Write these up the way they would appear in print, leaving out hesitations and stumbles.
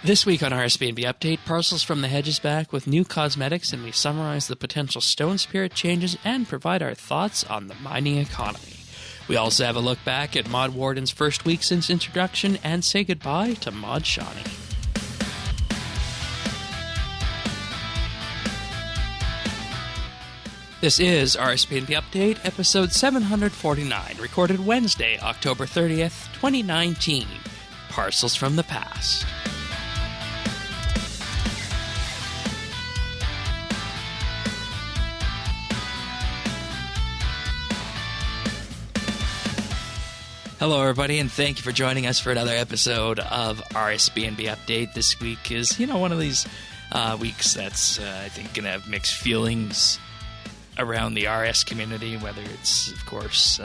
This week on RSBANDB Update, Parcels From The Hedge is back with new cosmetics, and we summarize the potential stone spirit changes and provide our thoughts on the mining economy. We also have a look back at Mod Warden's first week since introduction and say goodbye to Mod Shauny. This is RSBANDB Update, episode 749, recorded Wednesday, October 30th, 2019. Parcels from the Past. Hello, everybody, and thank you for joining us for another episode of RSBANDB Update. This week is, one of these weeks that's, I think, going to have mixed feelings around the RS community, whether it's, of course,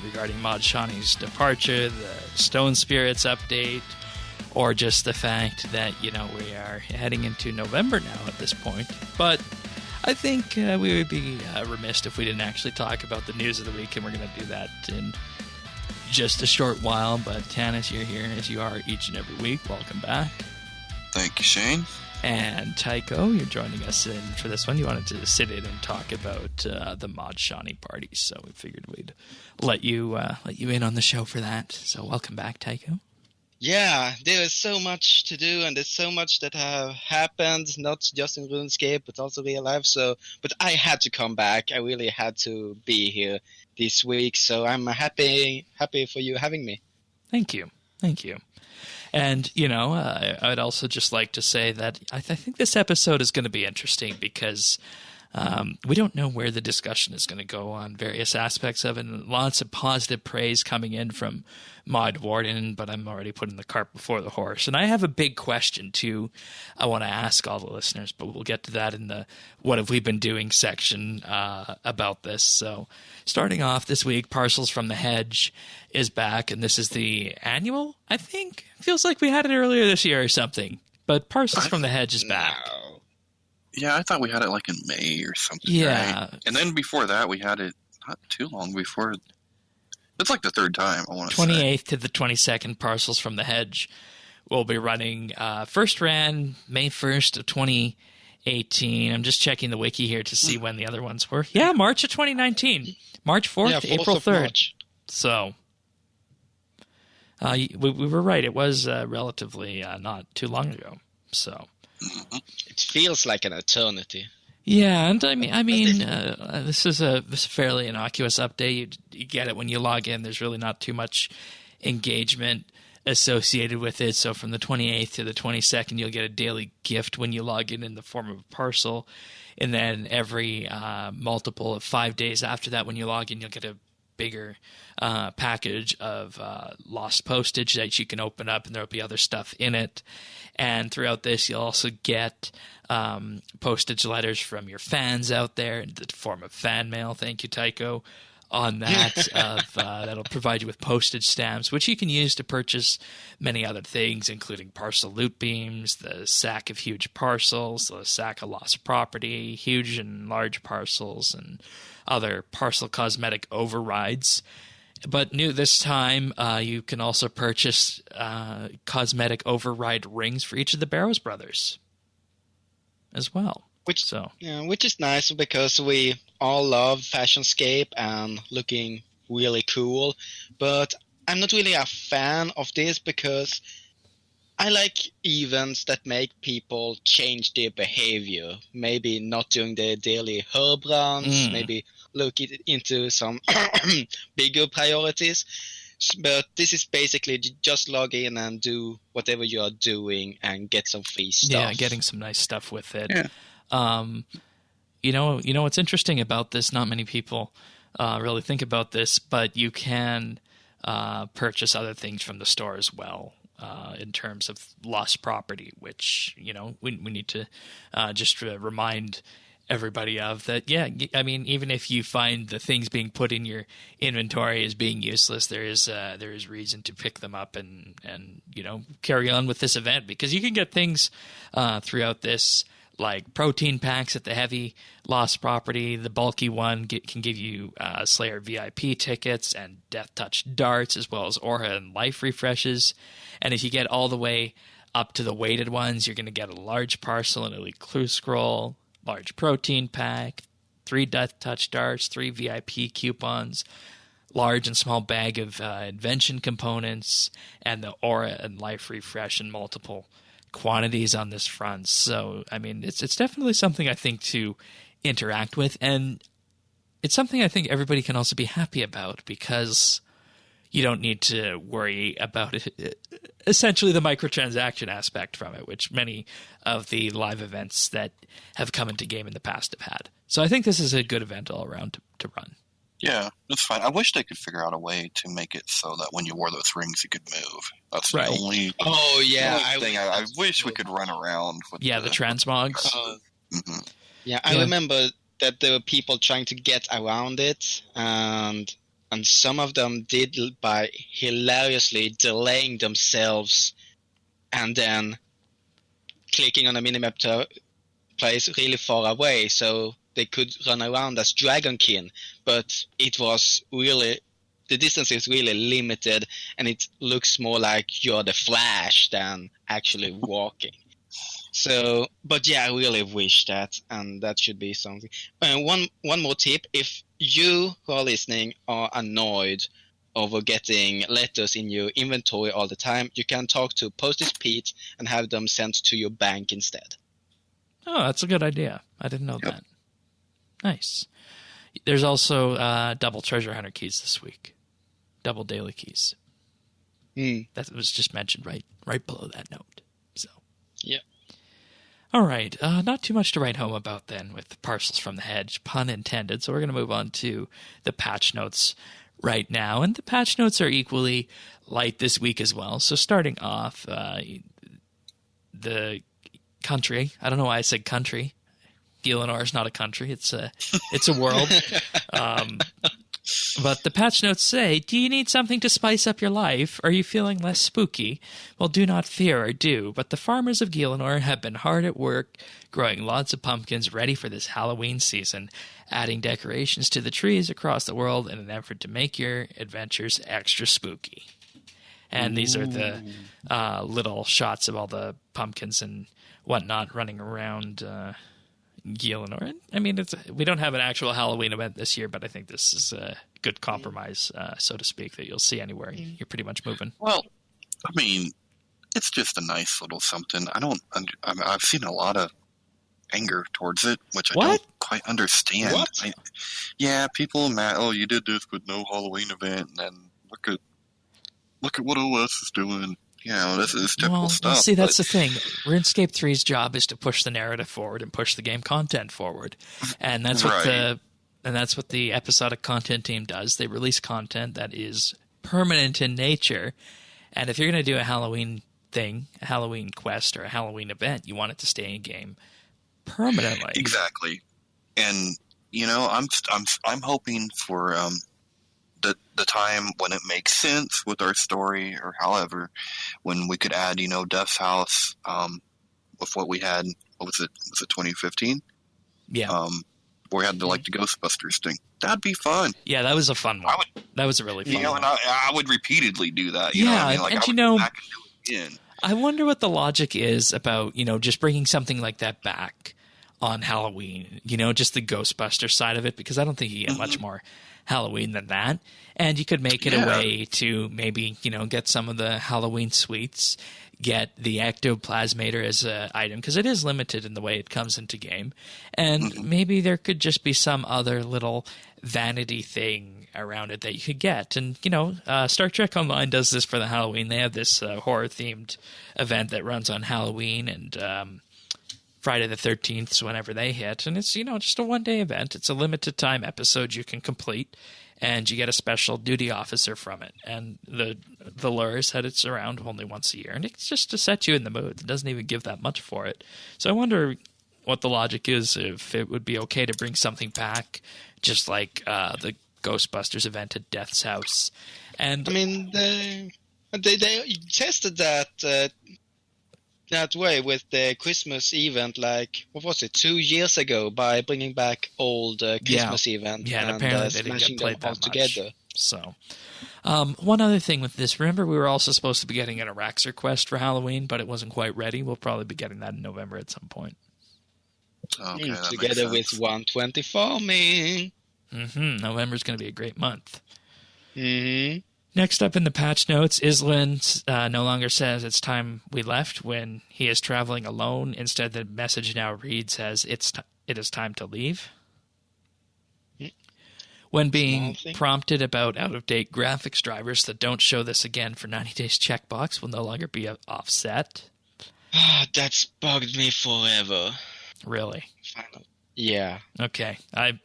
regarding Mod Shauny's departure, the Stone Spirits update, or just the fact that, we are heading into November now at this point. But I think we would be remiss if we didn't actually talk about the news of the week, and we're going to do that in just a short while. But Tanis, you're here as you are each and every week. Welcome back. Thank you, Shane. And Tycho, you're joining us in for this one. You wanted to sit in and talk about the Mod Shauny party, so we figured we'd let you in on the show for that. So welcome back, Tycho. Yeah, there is so much to do, and there's so much that have happened, not just in RuneScape, but also real life. But I had to come back. I really had to be here this week, so I'm happy for you having me. Thank you. And, I'd also just like to say that I think this episode is going to be interesting because we don't know where the discussion is going to go on various aspects of it, and lots of positive praise coming in from Mod Warden, but I'm already putting the cart before the horse. And I have a big question, too, I want to ask all the listeners, but we'll get to that in the What Have We Been Doing section about this. So starting off this week, Parcels From The Hedge is back, and this is the annual, I think. Feels like we had it earlier this year or something, but Parcels From The Hedge is back. No. Yeah, I thought we had it like in May or something. Yeah. Right? And then before that, we had it not too long before. It's like the third time, I want to say. 28th to the 22nd, Parcels From The Hedge will be running. First ran May 1st of 2018. I'm just checking the wiki here to see when the other ones were. Yeah, March of 2019. March 4th to April 3rd. March. So we were right. It was relatively not too long ago. So it feels like an eternity. Yeah, and I mean, this is a fairly innocuous update. You get it when you log in. There's really not too much engagement associated with it. So from the 28th to the 22nd, you'll get a daily gift when you log in the form of a parcel. And then every multiple of 5 days after that, when you log in, you'll get a bigger package of lost postage that you can open up, and there'll be other stuff in it. And throughout this, you'll also get postage letters from your fans out there in the form of fan mail. Thank you, Tycho, on that. That'll provide you with postage stamps, which you can use to purchase many other things, including parcel loot beams, the sack of huge parcels, the sack of lost property, huge and large parcels, and other parcel cosmetic overrides. But new this time, you can also purchase cosmetic override rings for each of the Barrows brothers as well. Which is nice because we all love Fashionscape and looking really cool. But I'm not really a fan of this because I like events that make people change their behavior. Maybe not doing their daily herb runs, maybe look into some bigger priorities. But this is basically just log in and do whatever you are doing and get some free stuff. Yeah, getting some nice stuff with it. Yeah. What's interesting about this, not many people really think about this, but you can purchase other things from the store as well. In terms of lost property, which, we need to just remind everybody of that. Yeah, I mean, even if you find the things being put in your inventory as being useless, there is reason to pick them up and carry on with this event, because you can get things throughout this, like protein packs at the heavy lost property. The bulky one can give you Slayer VIP tickets and Death Touch darts, as well as aura and life refreshes. And if you get all the way up to the weighted ones, you're going to get a large parcel, an elite clue scroll, large protein pack, 3 Death Touch darts, 3 VIP coupons, large and small bag of invention components, and the aura and life refresh in multiple quantities on this front. So, I mean, it's definitely something I think to interact with, and it's something I think everybody can also be happy about, because you don't need to worry about it, essentially the microtransaction aspect from it, which many of the live events that have come into game in the past have had. So I think this is a good event all around to run. Yeah, that's fine. I wish they could figure out a way to make it so that when you wore those rings, you could move. That's the only thing I wish we could run around with. Yeah, the transmogs. Yeah, I remember that there were people trying to get around it, and some of them did by hilariously delaying themselves and then clicking on a minimap place really far away so they could run around as Dragonkin, but it was really, the distance is really limited, and it looks more like you're the Flash than actually walking. So, but yeah, I really wish that, and that should be something. One more tip: if you who are listening are annoyed over getting letters in your inventory all the time, you can talk to Postage Pete and have them sent to your bank instead. Oh, that's a good idea. I didn't know that. Nice. There's also double treasure hunter keys this week. Double daily keys. That was just mentioned right below that note. So. Yeah. All right. Not too much to write home about then with Parcels from the Hedge, pun intended. So we're going to move on to the patch notes right now. And the patch notes are equally light this week as well. So starting off, the country. I don't know why I said country. Gielinor is not a country. It's a world. But the patch notes say, do you need something to spice up your life? Are you feeling less spooky? Well, do not fear, I do. But the farmers of Gielinor have been hard at work, growing lots of pumpkins ready for this Halloween season, adding decorations to the trees across the world in an effort to make your adventures extra spooky. And these are the little shots of all the pumpkins and whatnot running around Gielinor. I mean, we don't have an actual Halloween event this year, but I think this is a good compromise, so to speak, that you'll see anywhere you're pretty much moving. Well, I mean, it's just a nice little something. I've seen a lot of anger towards it, which I don't quite understand. What? People mad. Oh, you did this with no Halloween event, and then look at what OS is doing. You know, this is typical stuff. See, that's the thing. RuneScape 3's job is to push the narrative forward and push the game content forward, and that's what the episodic content team does. They release content that is permanent in nature, and if you're going to do a Halloween thing, a Halloween quest, or a Halloween event, you want it to stay in game permanently. Exactly, and you know, I'm hoping for the time when it makes sense with our story, or however, when we could add, you know, Death's House with what we had. What was it? Was it 2015? Yeah. Where we had the Ghostbusters thing. That'd be fun. Yeah, that was a fun one. That was a really fun one. And I would repeatedly do that. You know what I mean? and I would go back and do it again. I wonder what the logic is about, you know, just bringing something like that back on Halloween. You know, just the Ghostbuster side of it, because I don't think you get much more Halloween than that. And you could make it a way to maybe, you know, get some of the Halloween sweets, get the ectoplasmator as an item, because it is limited in the way it comes into game. And maybe there could just be some other little vanity thing around it that you could get. And, you know, Star Trek Online does this for the Halloween. They have this horror-themed event that runs on Halloween and Friday the 13th, whenever they hit. And it's, you know, just a one-day event. It's a limited time episode you can complete, and you get a special duty officer from it. And the lure is that it's around only once a year, and it's just to set you in the mood. It doesn't even give that much for it. So I wonder what the logic is, if it would be okay to bring something back, just like the Ghostbusters event at Death's House. And I mean, they tested that that way with the Christmas event, like, what was it, 2 years ago, by bringing back old Christmas event and apparently they didn't get played that together. So One other thing with this, remember we were also supposed to be getting an Araxer quest for Halloween, but it wasn't quite ready. We'll probably be getting that in November at some point. Okay, that Together with makes sense. 120 farming. November's going to be a great month. Mm-hmm. Next up in the patch notes, Island no longer says it's time we left when he is traveling alone. Instead, the message now reads as it is time to leave. When being prompted about out-of-date graphics drivers that don't show this again for 90 days checkbox will no longer be offset. That's bugged me forever. Really? Yeah. Okay. I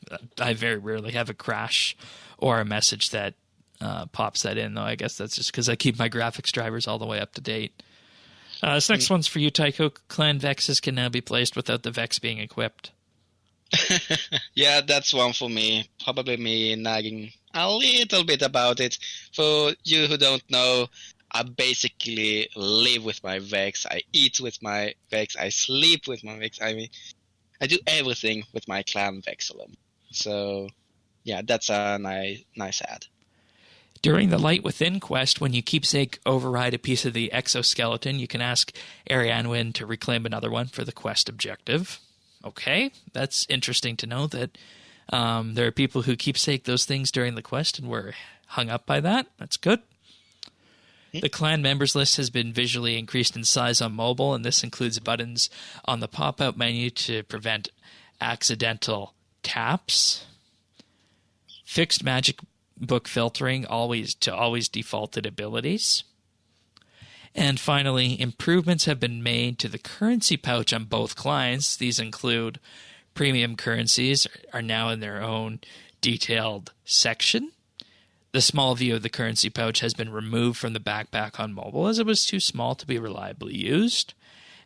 very rarely have a crash or a message that pops that in, though. I guess that's just because I keep my graphics drivers all the way up to date. This next one's for you, Tycho. Clan Vexes can now be placed without the Vex being equipped. Yeah, that's one for me. Probably me nagging a little bit about it. For you who don't know, I basically live with my Vex. I eat with my Vex. I sleep with my Vex. I mean, I do everything with my clan Vexilum. So, yeah, that's a nice ad. During the Light Within quest, when you keepsake override a piece of the exoskeleton, you can ask Arianwin to reclaim another one for the quest objective. Okay, that's interesting to know that there are people who keepsake those things during the quest and were hung up by that. That's good. The clan members list has been visually increased in size on mobile, and this includes buttons on the pop-out menu to prevent accidental taps. Fixed magic book filtering always defaulted abilities. And finally, improvements have been made to the currency pouch on both clients. These include premium currencies are now in their own detailed section. The small view of the currency pouch has been removed from the backpack on mobile as it was too small to be reliably used.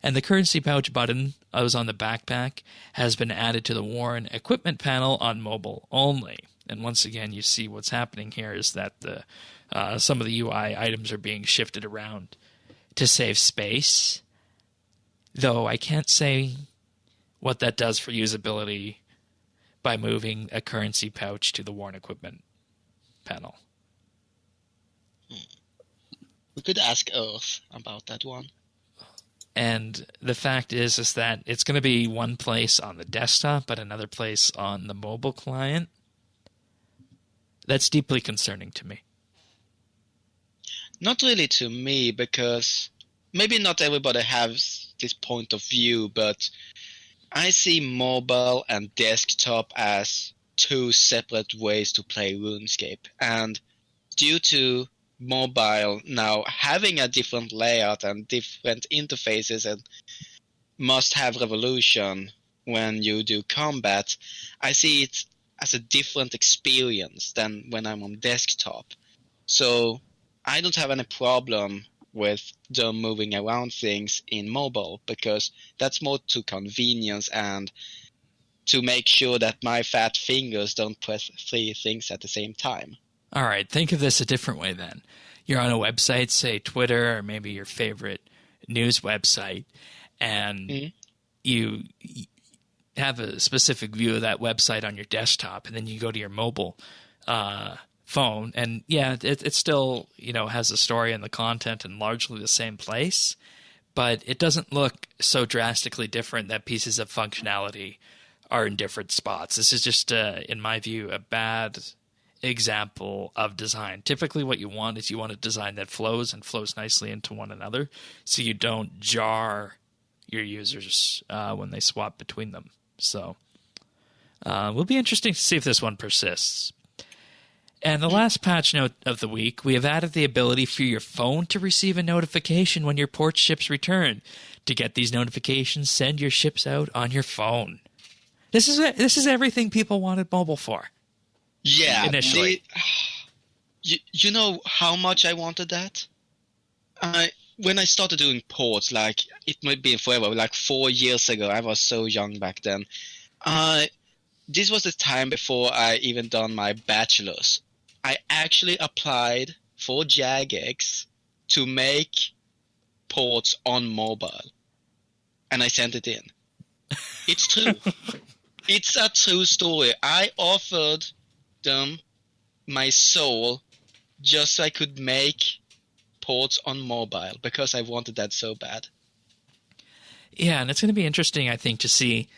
And the currency pouch button that was on the backpack has been added to the Warren equipment panel on mobile only. And once again, you see what's happening here is that some of the UI items are being shifted around to save space, though I can't say what that does for usability by moving a currency pouch to the Warren equipment panel. We could ask Earth about that one. And the fact is that it's going to be one place on the desktop, but another place on the mobile client. That's deeply concerning to me. Not really to me, because maybe not everybody has this point of view, but I see mobile and desktop as two separate ways to play RuneScape. And due to mobile now having a different layout and different interfaces and must have revolution when you do combat, I see it as a different experience than when I'm on desktop. So I don't have any problem with them moving around things in mobile, because that's more to convenience and to make sure that my fat fingers don't press 3 things at the same time. All right, think of this a different way then. You're on a website, say Twitter, or maybe your favorite news website, and you have a specific view of that website on your desktop, and then you go to your mobile phone, and yeah, it still has the story and the content in largely the same place, but it doesn't look so drastically different that pieces of functionality are in different spots. This is just, in my view, a bad example of design. Typically what you want is you want a design that flows nicely into one another, so you don't jar your users when they swap between them. So will be interesting to see if this one persists. And the last patch note of the week, we have added the ability for your phone to receive a notification when your port ships return. To get these notifications, send your ships out on your phone. This is everything people wanted mobile for. Yeah, initially. You know how much I wanted that? When I started doing ports, like it might be forever, like 4 years ago, I was so young back then. This was the time before I even done my bachelor's. I actually applied for Jagex to make ports on mobile, and I sent it in. It's true. It's a true story. I offered them my soul just so I could make ports on mobile because I wanted that so bad. Yeah, and it's going to be interesting, I think, to see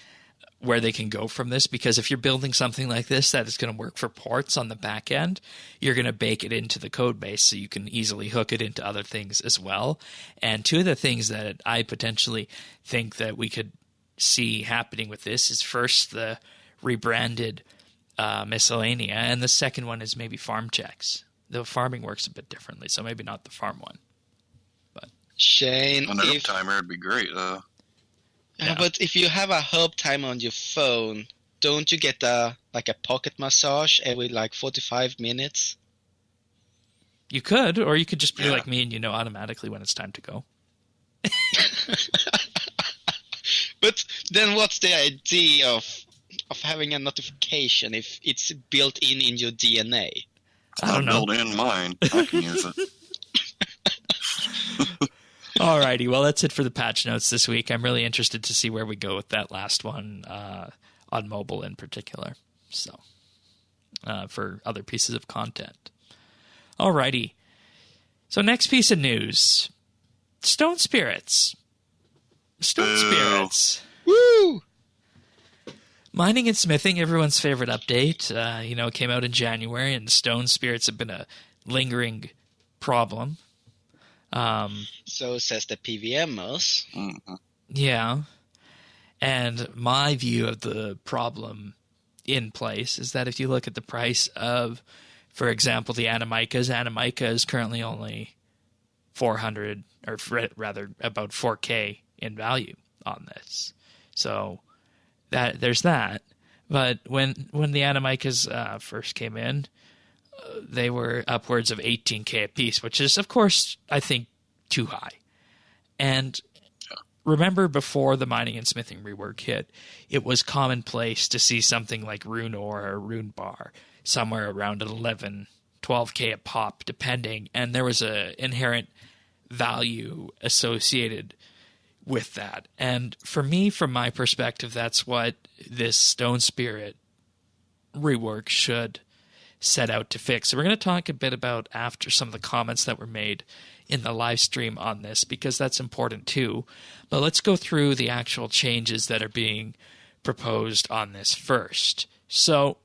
where they can go from this, because if you're building something like this that is going to work for ports on the back end, you're going to bake it into the code base so you can easily hook it into other things as well. And two of the things that I potentially think that we could see happening with this is first the rebranded miscellanea, and the second one is maybe farm checks. The farming works a bit differently, so maybe not the farm one. But Shane, on a timer, it'd be great. Yeah. But if you have a herb timer on your phone, don't you get a pocket massage every 45 minutes? You could, or you could just be like me and you know automatically when it's time to go. But then what's the idea of having a notification if it's built in your DNA? I don't know. Built in mine. I can use it. Alrighty, well, that's it for the patch notes this week. I'm really interested to see where we go with that last one, on mobile in particular. So, for other pieces of content. Alrighty. So next piece of news. Stone Spirits. Stone Spirits. Woo! Mining and smithing, everyone's favorite update. It came out in January, and stone spirits have been a lingering problem. So says the PVMers. Mm-hmm. Yeah. And my view of the problem in place is that if you look at the price of, for example, the Animica is currently only 400, or rather about 4K in value on this. So there's that. But when the Animicas first came in, they were upwards of 18K a piece, which is, of course, I think, too high. And remember, before the mining and smithing rework hit, it was commonplace to see something like Rune Ore or Rune Bar somewhere around 11, 12K a pop, depending. And there was an inherent value associated with that. And for me, from my perspective, that's what this Stone Spirit rework should set out to fix. So we're going to talk a bit about after some of the comments that were made in the live stream on this, because that's important too. But let's go through the actual changes that are being proposed on this first. So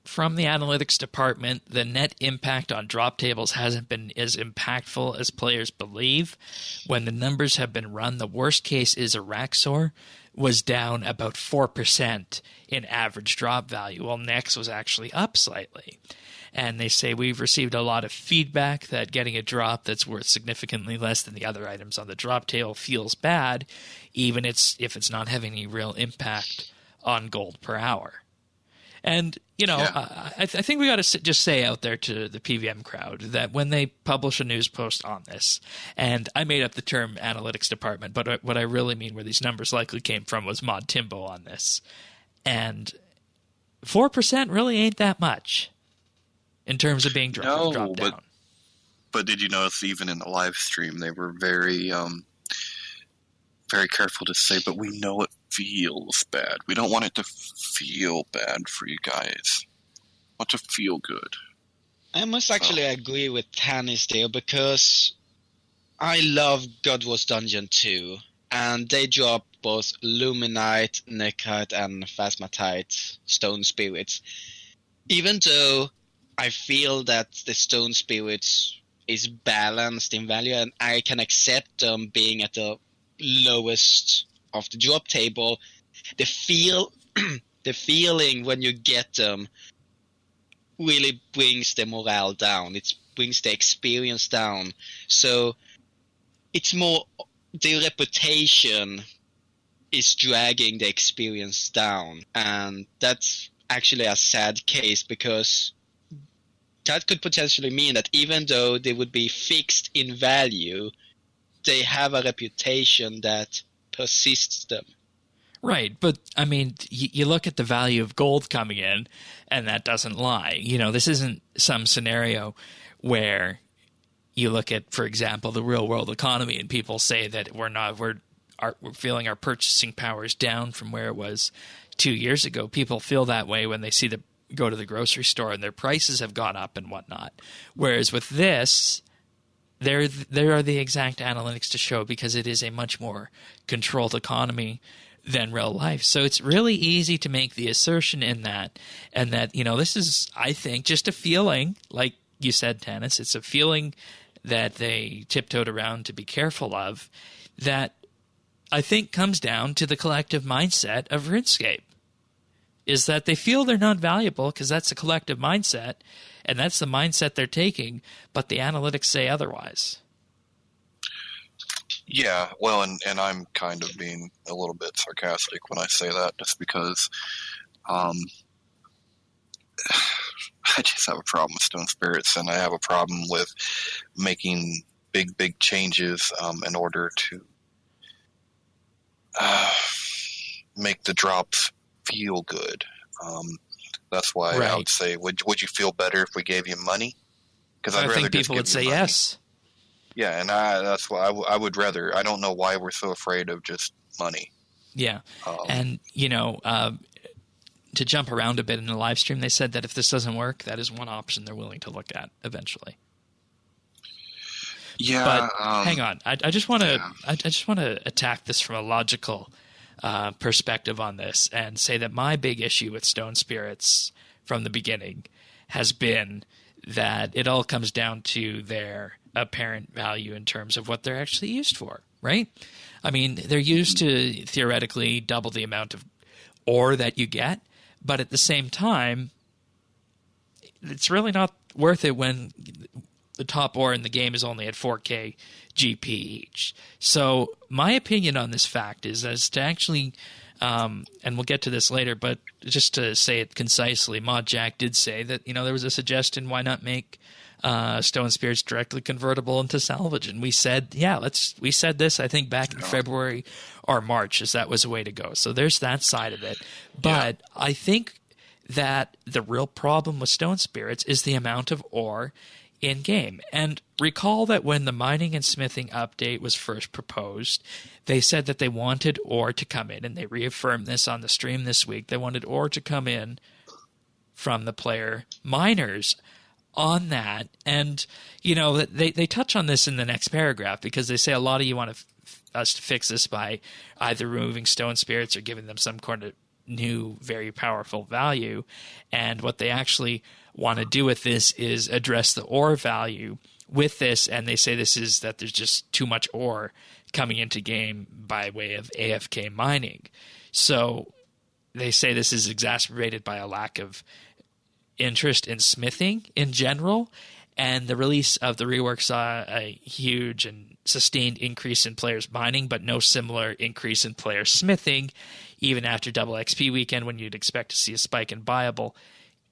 from the analytics department, the net impact on drop tables hasn't been as impactful as players believe. When the numbers have been run, the worst case is Araxor was down about 4% in average drop value, while Nex was actually up slightly. And they say, we've received a lot of feedback that getting a drop that's worth significantly less than the other items on the drop table feels bad, even if it's not having any real impact on gold per hour. And, I think we got to just say out there to the PVM crowd that when they publish a news post on this, and I made up the term analytics department, but what I really mean where these numbers likely came from was Mod Timbo on this. And 4% really ain't that much in terms of being dropped down. But did you notice even in the live stream, they were very, very careful to say, but we know it feels bad. We don't want it to feel bad for you guys. We want to feel good. I must actually agree with Tanis there, because I love God Wars Dungeon 2, and they drop both Luminite, Necrite, and Phasmatite Stone Spirits. Even though I feel that the Stone Spirits is balanced in value, and I can accept them being at the lowest of the drop table, the feeling when you get them really brings the morale down. It brings the experience down. So it's more the reputation is dragging the experience down, and that's actually a sad case, because that could potentially mean that even though they would be fixed in value, they have a reputation that persists them. Right, but I mean, you look at the value of gold coming in, and that doesn't lie. This isn't some scenario where you look at, for example, the real world economy, and people say that we're feeling our purchasing power is down from where it was 2 years ago. People feel that way when they see the go to the grocery store and their prices have gone up and whatnot. Whereas with this, there are the exact analytics to show, because it is a much more controlled economy than real life. So it's really easy to make the assertion in that, and that, this is, I think, just a feeling, like you said, Tanis, it's a feeling that they tiptoed around to be careful of, that I think comes down to the collective mindset of RuneScape, is that they feel they're not valuable because that's a collective mindset, and that's the mindset they're taking, but the analytics say otherwise. Yeah, well, and I'm kind of being a little bit sarcastic when I say that, just because I just have a problem with Stone Spirits, and I have a problem with making big changes in order to make the drops feel good. That's why I would say, would you feel better if we gave you money? Because I think people would say yes. Yeah, and that's why I would rather. I don't know why we're so afraid of just money. Yeah, and to jump around a bit in the live stream, they said that if this doesn't work, that is one option they're willing to look at eventually. Yeah, but hang on, I just want to attack this from a logical perspective on this, and say that my big issue with Stone Spirits from the beginning has been that it all comes down to their apparent value in terms of what they're actually used for, right? I mean, they're used to theoretically double the amount of ore that you get, but at the same time, it's really not worth it when the top ore in the game is only at 4K GP each. So my opinion on this fact is as to actually, and we'll get to this later, but just to say it concisely, Mod Jack did say that, there was a suggestion, why not make Stone Spirits directly convertible into salvage? And we said, we said this, I think, back in February or March, as that was a way to go. So there's that side of it. But I think that the real problem with Stone Spirits is the amount of ore in-game. And recall that when the mining and smithing update was first proposed, they said that they wanted ore to come in, and they reaffirmed this on the stream this week. They wanted ore to come in from the player miners on that. And, they touch on this in the next paragraph, because they say a lot of you want us to fix this by either removing Stone Spirits or giving them some kind of new, very powerful value. And what they actually want to do with this is address the ore value with this, and they say this is that there's just too much ore coming into game by way of AFK mining. So they say this is exacerbated by a lack of interest in smithing in general, and the release of the rework saw a huge and sustained increase in players mining, but no similar increase in players smithing, even after double XP weekend, when you'd expect to see a spike in buyable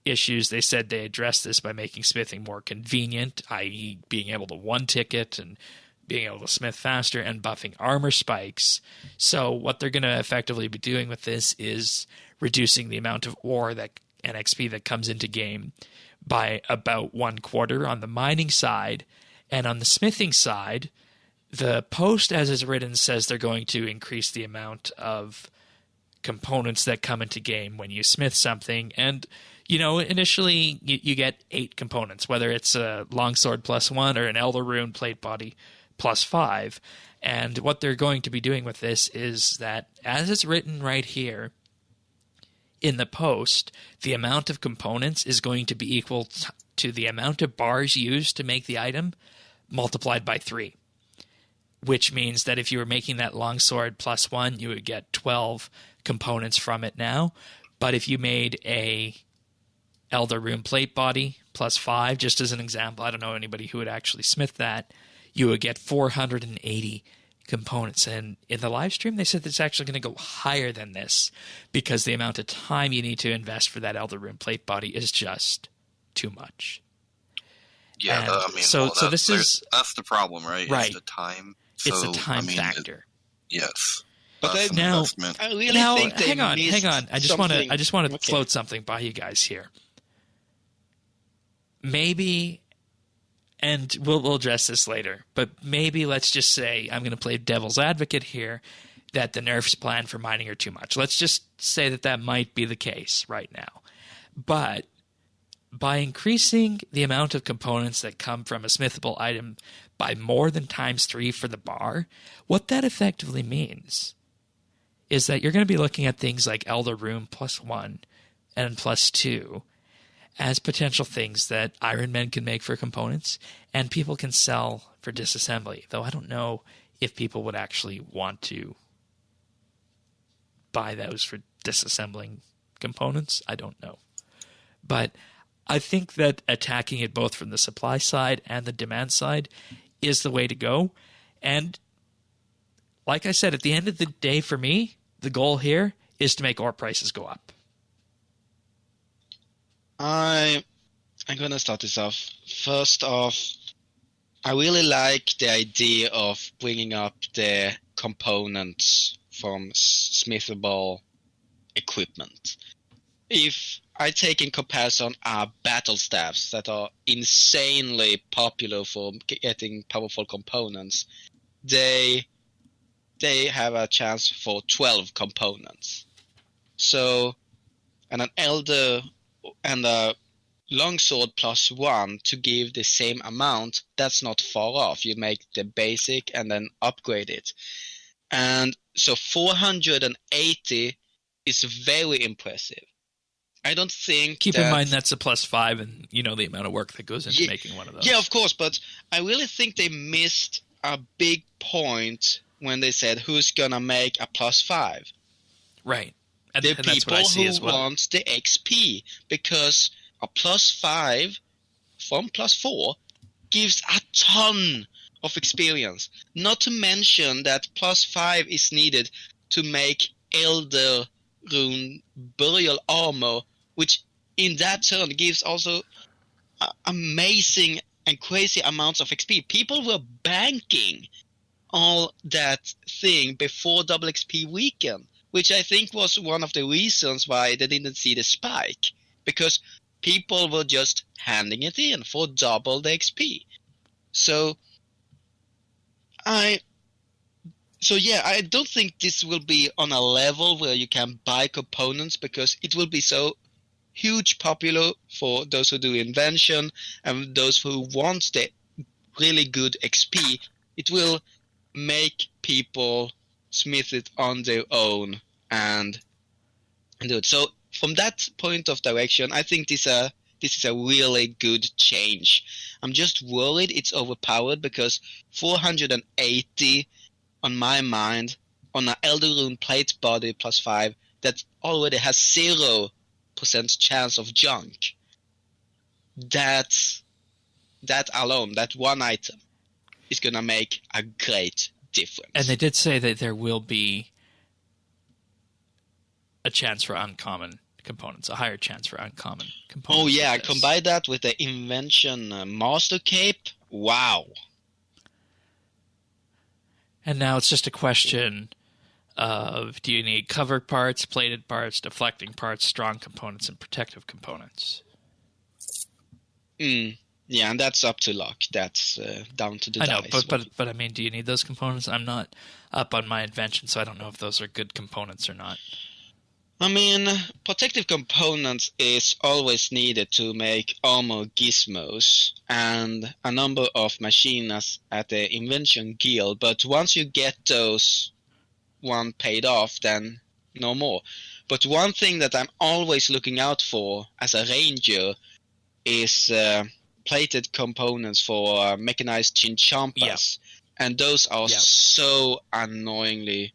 issues. They said they addressed this by making smithing more convenient, i.e. being able to one ticket and being able to smith faster, and buffing armor spikes. So what they're going to effectively be doing with this is reducing the amount of ore that and XP that comes into game by about 1/4 on the mining side. And on the smithing side, the post as is written says they're going to increase the amount of components that come into game when you smith something. And initially you get 8 components, whether it's a longsword +1 or an elder rune plate body +5. And what they're going to be doing with this is that, as it's written right here in the post, the amount of components is going to be equal to the amount of bars used to make the item multiplied by 3. Which means that if you were making that longsword +1, you would get 12 components from it now. But if you made a elder rune plate body +5, just as an example, I don't know anybody who would actually smith that, you would get 480 components. And in the live stream, they said it's actually going to go higher than this, because the amount of time you need to invest for that elder rune plate body is just too much. Yeah, that's the problem, right? Right. It's the time. It's the time factor. Yes. But That's now, I really think they hang on. I just want to Okay. float something by you guys here. Maybe, and we'll address this later, but maybe let's just say, I'm going to play devil's advocate here, that the nerfs planned for mining are too much. Let's just say that might be the case right now. But by increasing the amount of components that come from a smithable item by more than ×3 for the bar, what that effectively means is that you're going to be looking at things like Elder Rune +1 and +2 as potential things that Iron Men can make for components and people can sell for disassembly. Though I don't know if people would actually want to buy those for disassembling components. I don't know. But I think that attacking it both from the supply side and the demand side is the way to go. And like I said, at the end of the day for me, the goal here is to make ore prices go up. I'm going to start this off. First off, I really like the idea of bringing up the components from smithable equipment. If I take in comparison our battle staffs that are insanely popular for getting powerful components, they have a chance for 12 components. So, and an elder and a longsword +1 to give the same amount, that's not far off. You make the basic and then upgrade it. And so 480 is very impressive. I don't think Keep in mind that's a +5 and you know the amount of work that goes into making one of those. Yeah, of course, but I really think they missed a big point when they said who's gonna make a +5. Right. And the and that's people what I see who as well. want the XP, because a +5 from +4 gives a ton of experience. Not to mention that +5 is needed to make Elder Rune burial armor, which in that turn gives also amazing and crazy amounts of XP. People were banking all that thing before double XP weekend, which I think was one of the reasons why they didn't see the spike, because people were just handing it in for double the XP. So I don't think this will be on a level where you can buy components, because it will be so huge popular for those who do invention and those who want the really good XP. It will make people smith it on their own and do it. So from that point of direction, I think this is a really good change. I'm just worried it's overpowered, because 480 on my mind on an Elder Rune plate body +5 that already has 0% chance of junk. That alone, that one item, is gonna make a great difference. And they did say that there will be a chance for uncommon components, a higher chance for uncommon components. Oh yeah, combine that with the invention master cape. Wow. And now it's just a question of, do you need covered parts, plated parts, deflecting parts, strong components, and protective components? Yeah, and that's up to luck. That's down to the dice. I know, but I mean, do you need those components? I'm not up on my invention, so I don't know if those are good components or not. I mean, protective components is always needed to make armor gizmos and a number of machines at the Invention Guild, but once you get those one paid off, then no more. But one thing that I'm always looking out for as a ranger is plated components for mechanized chinchampas, and those are so annoyingly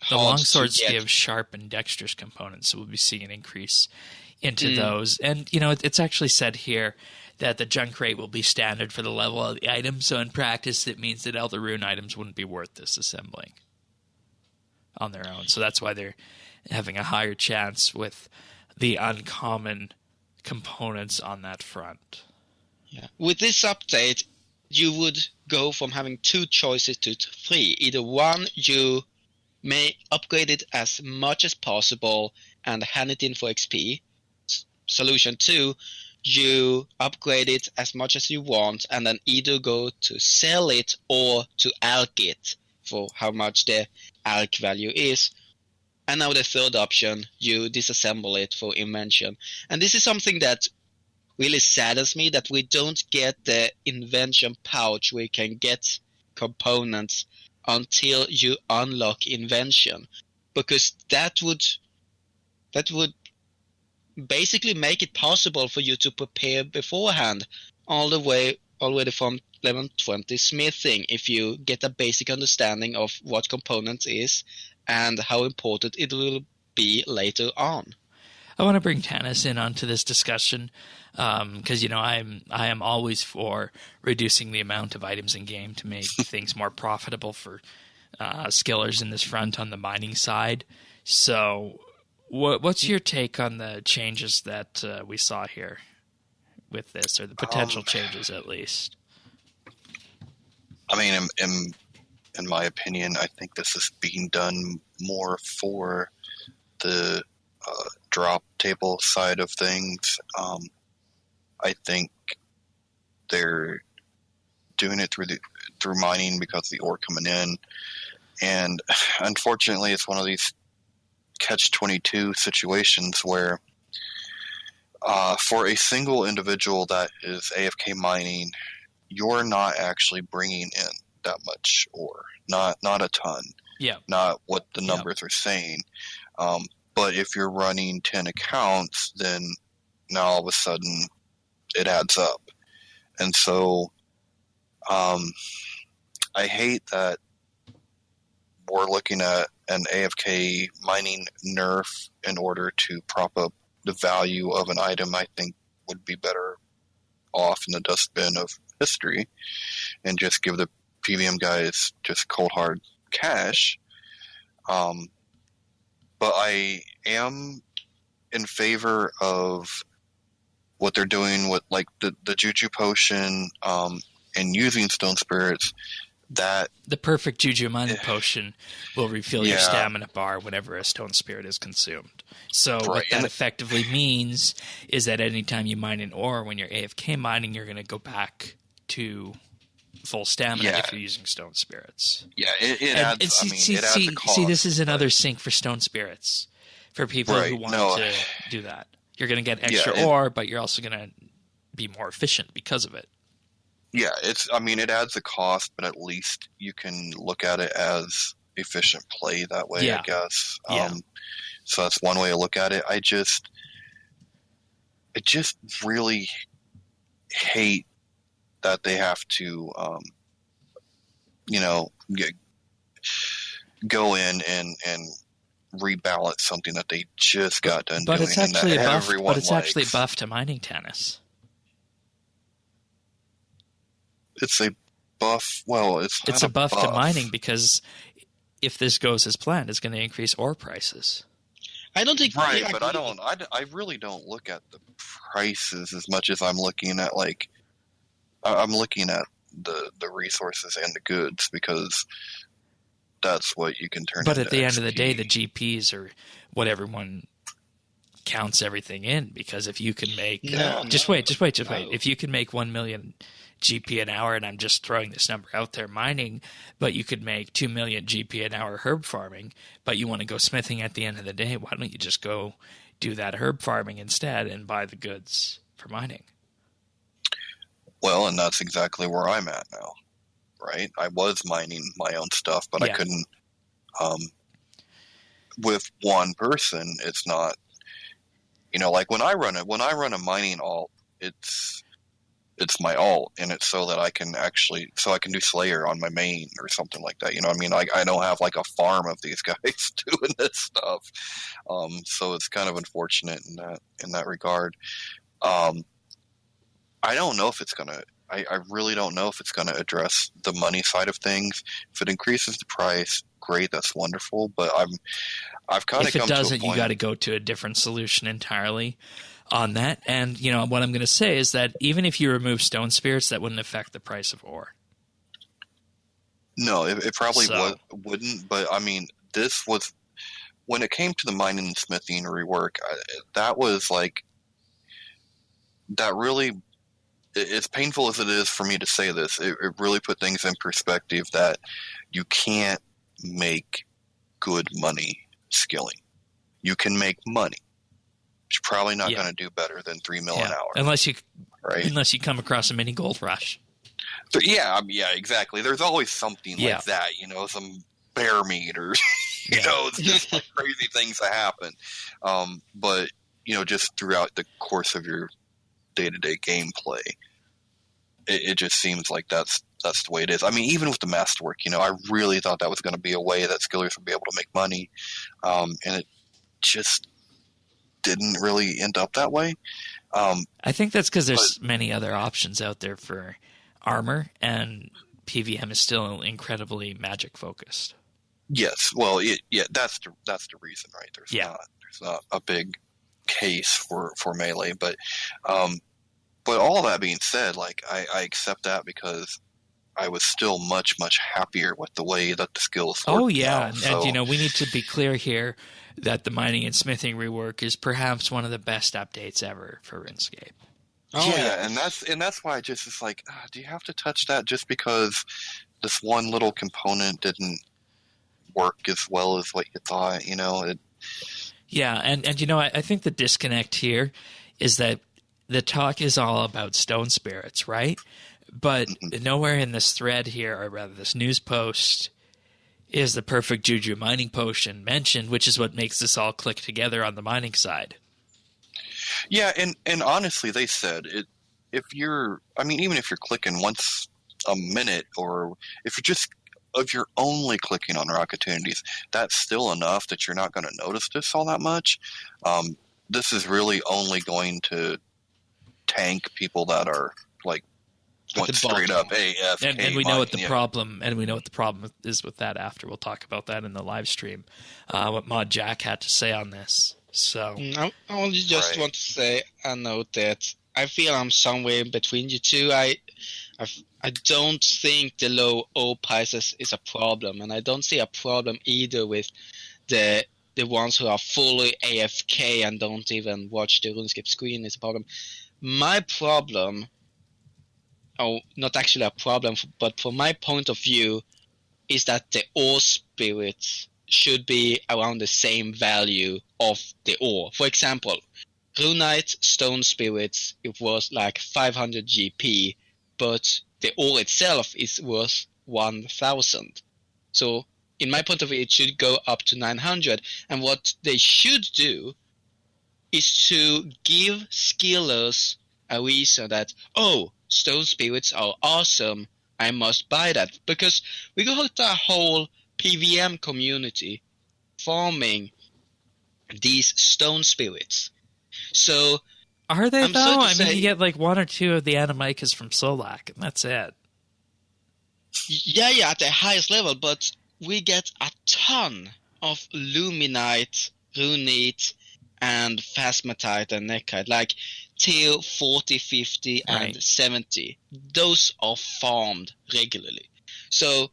the longswords give sharp and dexterous components, so we'll be seeing an increase into those. And, you know, it's actually said here that the junk rate will be standard for the level of the item, so in practice it means that Elder Rune items wouldn't be worth disassembling on their own. So that's why they're having a higher chance with the uncommon components on that front. Yeah. With this update, you would go from having 2 choices to 3. Either one, you may upgrade it as much as possible and hand it in for XP. Solution 2, you upgrade it as much as you want and then either go to sell it or to alch it for how much the alch value is. And now the third option, you disassemble it for invention. And this is something that really saddens me, that we don't get the invention pouch where you can get components until you unlock invention, because that would basically make it possible for you to prepare beforehand, all the way from level 20 smithing, if you get a basic understanding of what components is and how important it will be later on. I want to bring Tanis in onto this discussion because, I am always for reducing the amount of items in game to make things more profitable for skillers in this front on the mining side. So what's your take on the changes that we saw here with this, or the potential changes at least? I mean, in my opinion, I think this is being done more for the drop table side of things. I think they're doing it through mining because of the ore coming in, and unfortunately, it's one of these catch-22 situations where, for a single individual that is AFK mining, you're not actually bringing in that much ore, not a ton, not what the numbers are saying. But if you're running 10 accounts, then now all of a sudden it adds up. And so I hate that we're looking at an AFK mining nerf in order to prop up the value of an item I think would be better off in the dustbin of history and just give the PVM guys just cold hard cash. But I am in favor of what they're doing with like the Juju potion and using stone spirits. That the perfect Juju mining potion will refill your stamina bar whenever a stone spirit is consumed. So what that effectively means is that anytime you mine an ore, when you're AFK mining, you're going to go back to full stamina if you're using stone spirits. Yeah, it adds. It adds a cost. See, this is another sink for stone spirits for people who want to do that. You're going to get extra ore, but you're also going to be more efficient because of it. Yeah, it adds a cost, but at least you can look at it as efficient play that way, I guess. So that's one way to look at it. I just really hate that they have to, go in and rebalance something that they just got done doing. It's actually actually a buff to mining tennis. It's a buff. Well, it's a buff to mining because if this goes as planned, it's going to increase ore prices. I don't think but I really don't look at the prices as much as I'm looking at I'm looking at the resources and the goods, because that's what you can turn. But at the XP. end of the day, the GPs are what everyone counts everything in. Because if you can make just wait. If you can make 1 million GP an hour, and I'm just throwing this number out there, mining, but you could make 2 million GP an hour herb farming, but you want to go smithing at the end of the day, why don't you just go do that herb farming instead and buy the goods for mining? Well, and that's exactly where I'm at now, right? I was mining my own stuff, but I couldn't. With one person, it's not. Like when I run a mining alt, it's my alt, and it's so that I can do Slayer on my main or something like that. I don't have like a farm of these guys doing this stuff, so it's kind of unfortunate in that regard. I don't know if it's gonna. I really don't know if it's gonna address the money side of things. If it increases the price, great, that's wonderful. But I've kind of come to a point. If it doesn't, you got to go to a different solution entirely on that. And what I'm going to say is that even if you remove stone spirits, that wouldn't affect the price of ore. No, it probably wouldn't. But this was when it came to the mining and smithing rework. That was like that really. As painful as it is for me to say this, it really put things in perspective that you can't make good money skilling. You can make money. You're probably not going to do better than $3 million an hour. Unless you come across a mini gold rush. So, yeah, exactly. There's always something like that, some bear meat or, it's just like crazy things that happen. But, just throughout the course of your day-to-day gameplay, it just seems like that's the way it is. I mean, even with the masterwork, I really thought that was going to be a way that skillers would be able to make money. And it just didn't really end up that way. I think that's because there's many other options out there for armor, and PVM is still incredibly magic focused. Yes, well, that's the reason, right? There's not a big case for melee, but all that being said, like I accept that because I was still much happier with the way that the skills work. Oh yeah, and we need to be clear here that the mining and smithing rework is perhaps one of the best updates ever for RuneScape. Oh yeah, and that's why it's like, do you have to touch that just because this one little component didn't work as well as what you thought? Yeah, and I think the disconnect here is that the talk is all about stone spirits, right? But nowhere in this thread here, or rather this news post, is the perfect Juju mining potion mentioned, which is what makes this all click together on the mining side. Yeah, and honestly, they said even if you're clicking once a minute, or if you're only clicking on opportunities, that's still enough that you're not going to notice this all that much. This is really only going to tank people that are like went straight up AFK. And we know what the problem, and we know what the problem is with that after. We'll talk about that in the live stream. What Mod Jack had to say on this. So I only just want to say a note that I feel I'm somewhere in between you two. I don't think the low O prices is a problem, and I don't see a problem either with the ones who are fully AFK and don't even watch the RuneScape screen is a problem. My problem, not actually a problem, but from my point of view, is that the ore spirits should be around the same value of the ore. For example, Runite Stone Spirits, it was like 500 GP, but the ore itself is worth 1,000. So, in my point of view, it should go up to 900. And what they should do is to give skillers a reason that, Stone Spirits are awesome, I must buy that. Because we got a whole PVM community farming these Stone Spirits. So, are they though? You get like one or two of the animicas from Solak, and that's it. Yeah, at the highest level, but we get a ton of Luminite, Runite, and Phasmatite and Nekite, like tier 40, 50, and 70. Those are farmed regularly. So,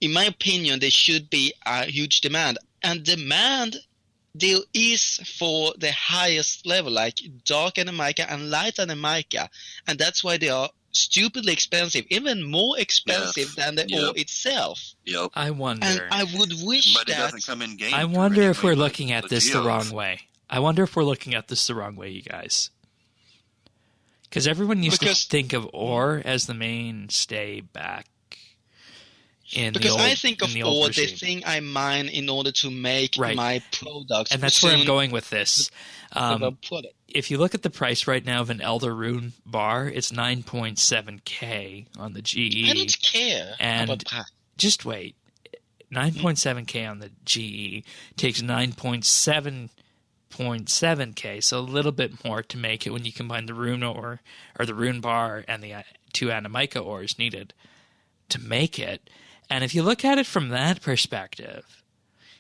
in my opinion, there should be a huge demand. And demand there is for the highest level, like dark Animica and light Animica. And that's why they are stupidly expensive, even more expensive than the ore itself. Yep. I wonder. And I would wish but it doesn't come in game. I wonder if we're looking at this the wrong way. You guys. Because everyone used to think of ore as the mainstay back in the old. Because I think of ore, the regime. thing I mine in order to make my products. And that's where I'm going with this. If you look at the price right now of an Elder Rune bar, it's 9.7k on the GE. I don't care about that. Just wait. 9.7k on the GE takes 9.7k, so a little bit more to make it when you combine the rune ore or the rune bar and the 2 Animica ores needed to make it. And if you look at it from that perspective,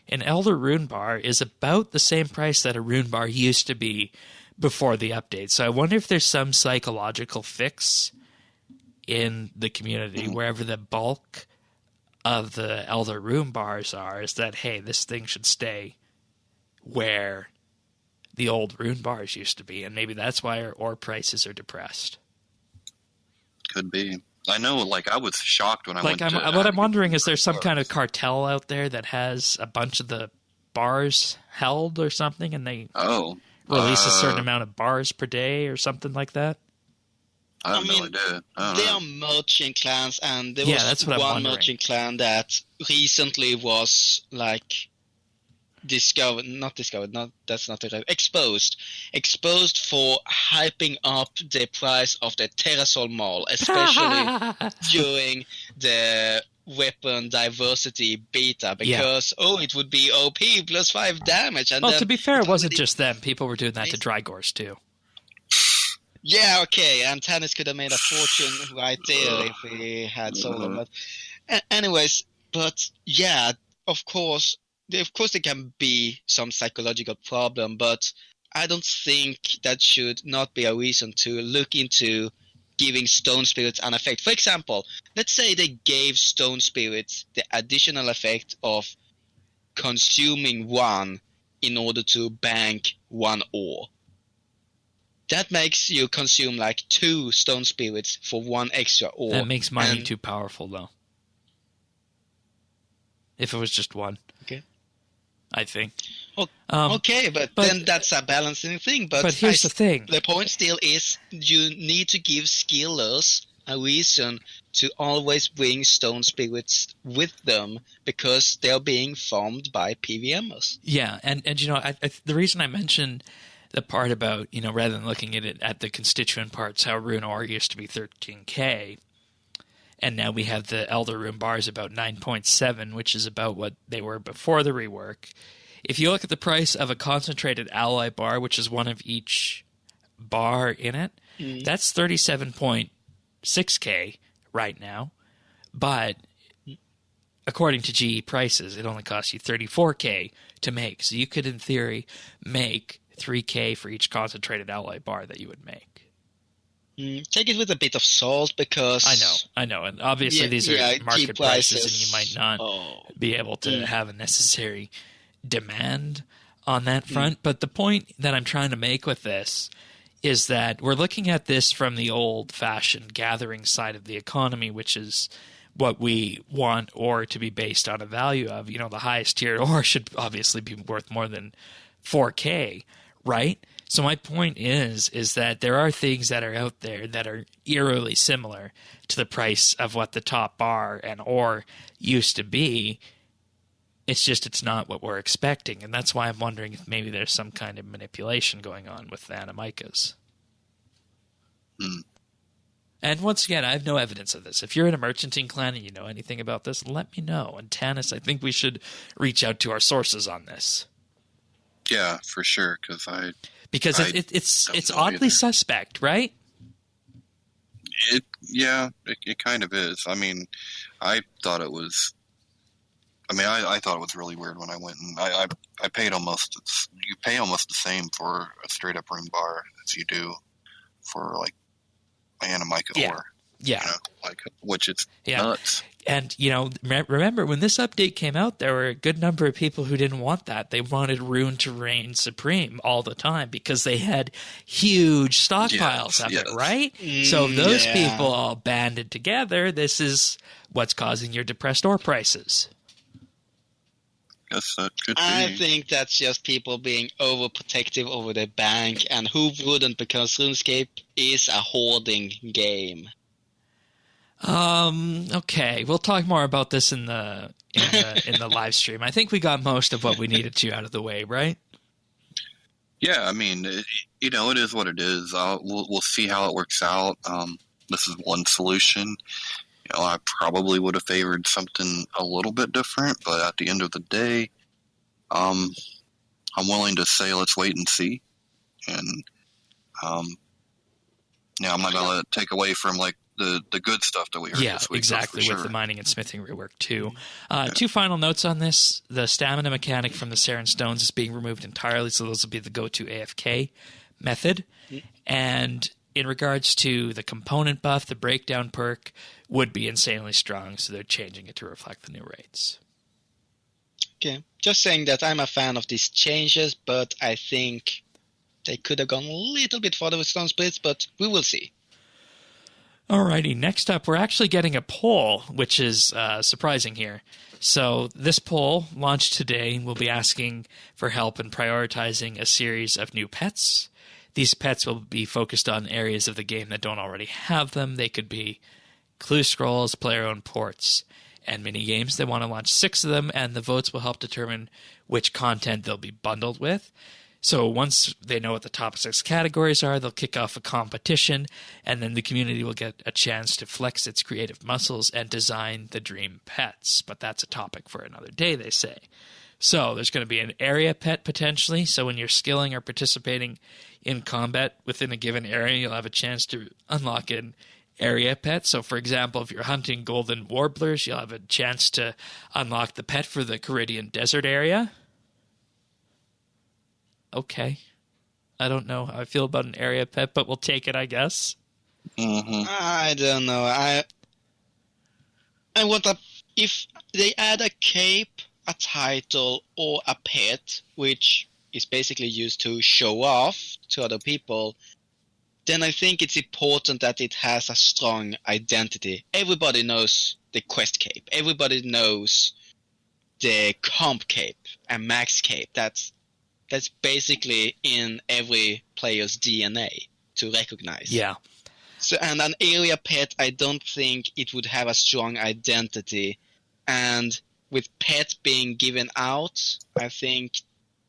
an Elder Rune bar is about the same price that a rune bar used to be before the update. So I wonder if there's some psychological fix in the community wherever the bulk of the Elder Rune bars are, is that, hey, this thing should stay where the old rune bars used to be. And maybe that's why our ore prices are depressed. Could be. I know, I was shocked when I went to... What I'm wondering is there some kind of cartel out there that has a bunch of the bars held or something, and they release a certain amount of bars per day or something like that? I have no idea. There are merchant clans, and there was one merchant clan that recently was like exposed for hyping up the price of the Terrasol Mall, especially during the weapon diversity beta, because it would be OP plus 5 damage. And to be fair, it wasn't just them. People were doing that to Drygors too. Yeah, okay, and Tannis could have made a fortune right there if he had sold them. But anyways, of course there can be some psychological problem, but I don't think that should not be a reason to look into giving Stone Spirits an effect. For example, let's say they gave Stone Spirits the additional effect of consuming 1 in order to bank 1 ore. That makes you consume like 2 Stone Spirits for 1 extra ore. That makes mining too powerful, though. If it was just 1. Okay. I think. Okay, but then that's a balancing thing. But here's the thing. The point still is you need to give skillers a reason to always bring Stone Spirits with them, because they're being farmed by PVMers. Yeah, and the reason I mentioned the part about, rather than looking at it at the constituent parts, how Rune Ore used to be 13k, and now we have the Elder Rune bars about 9.7, which is about what they were before the rework. If you look at the price of a concentrated alloy bar, which is 1 of each bar in it, that's 37.6k right now, but according to GE prices, it only costs you 34k to make. So you could, in theory, make 3k for each concentrated alloy bar that you would make. Take it with a bit of salt, because I know, and obviously these are market prices, and you might not be able to have a necessary demand on that front. But the point that I'm trying to make with this is that we're looking at this from the old-fashioned gathering side of the economy, which is what we want ore to be based on a value of. The highest tier ore should obviously be worth more than 4k, right? So my point is that there are things that are out there that are eerily similar to the price of what the top bar and ore used to be. It's not what we're expecting, and that's why I'm wondering if maybe there's some kind of manipulation going on with the Animicas. And once again, I have no evidence of this. If you're in a merchanting clan and you know anything about this, let me know. And Tannis, I think we should reach out to our sources on this. Yeah, for sure, because it's oddly suspect, right? It kind of is. I mean, I thought it was. I thought it was really weird when I went, and I paid you pay almost the same for a straight up rune bar as you do for like Animica ore. Yeah. Which is nuts. And, remember, when this update came out, there were a good number of people who didn't want that. They wanted Rune to reign supreme all the time because they had huge stockpiles of it, right? So those people all banded together. This is what's causing your depressed ore prices. Guess that could be. I think that's just people being overprotective over the bank, and who wouldn't, because RuneScape is a hoarding game. Okay, we'll talk more about this in the live stream. I think we got most of what we needed to out of the way, right? Yeah, it is what it is. We'll see how it works out. This is one solution. I probably would have favored something a little bit different, but at the end of the day, I'm willing to say let's wait and see. And I'm not going to let it take away from the good stuff that we heard this week. Exactly, with the mining and smithing rework too. 2 final notes on this. The stamina mechanic from the Saren Stones is being removed entirely, so those will be the go-to AFK method. And in regards to the component buff, the breakdown perk would be insanely strong, so they're changing it to reflect the new rates. Okay, just saying that I'm a fan of these changes, but I think they could have gone a little bit further with Stone Splits, but we will see. Alrighty, next up, we're actually getting a poll, which is surprising here. So this poll, launched today, will be asking for help in prioritizing a series of new pets. These pets will be focused on areas of the game that don't already have them. They could be clue scrolls, player-owned ports, and mini-games. They want to launch 6 of them, and the votes will help determine which content they'll be bundled with. So once they know what the top 6 categories are, they'll kick off a competition, and then the community will get a chance to flex its creative muscles and design the dream pets. But that's a topic for another day, they say. So there's going to be an area pet potentially. So when you're skilling or participating in combat within a given area, you'll have a chance to unlock an area pet. So for example, if you're hunting golden warblers, you'll have a chance to unlock the pet for the Caridian Desert area. Okay. I don't know how I feel about an area pet, but we'll take it, I guess. Mm-hmm. I don't know. I want if they add a cape, a title, or a pet, which is basically used to show off to other people, then I think it's important that it has a strong identity. Everybody knows the quest cape. Everybody knows the comp cape and max cape. That's basically in every player's DNA to recognize. Yeah. So, and an area pet, I don't think it would have a strong identity. And with pets being given out, I think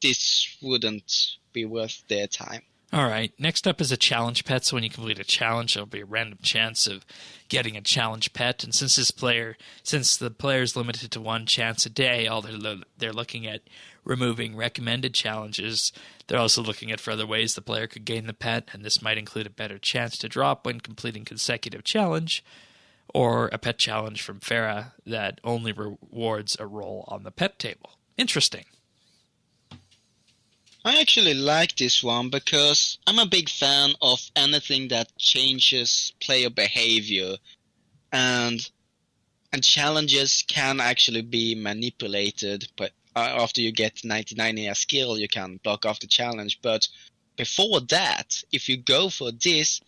this wouldn't be worth their time. All right. Next up is a challenge pet. So when you complete a challenge, there'll be a random chance of getting a challenge pet. And since the player is limited to 1 chance a day, they're looking at removing recommended challenges. They're also looking at further ways the player could gain the pet, and this might include a better chance to drop when completing consecutive challenge, or a pet challenge from Farah that only rewards a roll on the pet table. Interesting. I actually like this one because I'm a big fan of anything that changes player behavior, and challenges can actually be manipulated, but after you get 99 in a skill, you can block off the challenge. But before that, if you go for this,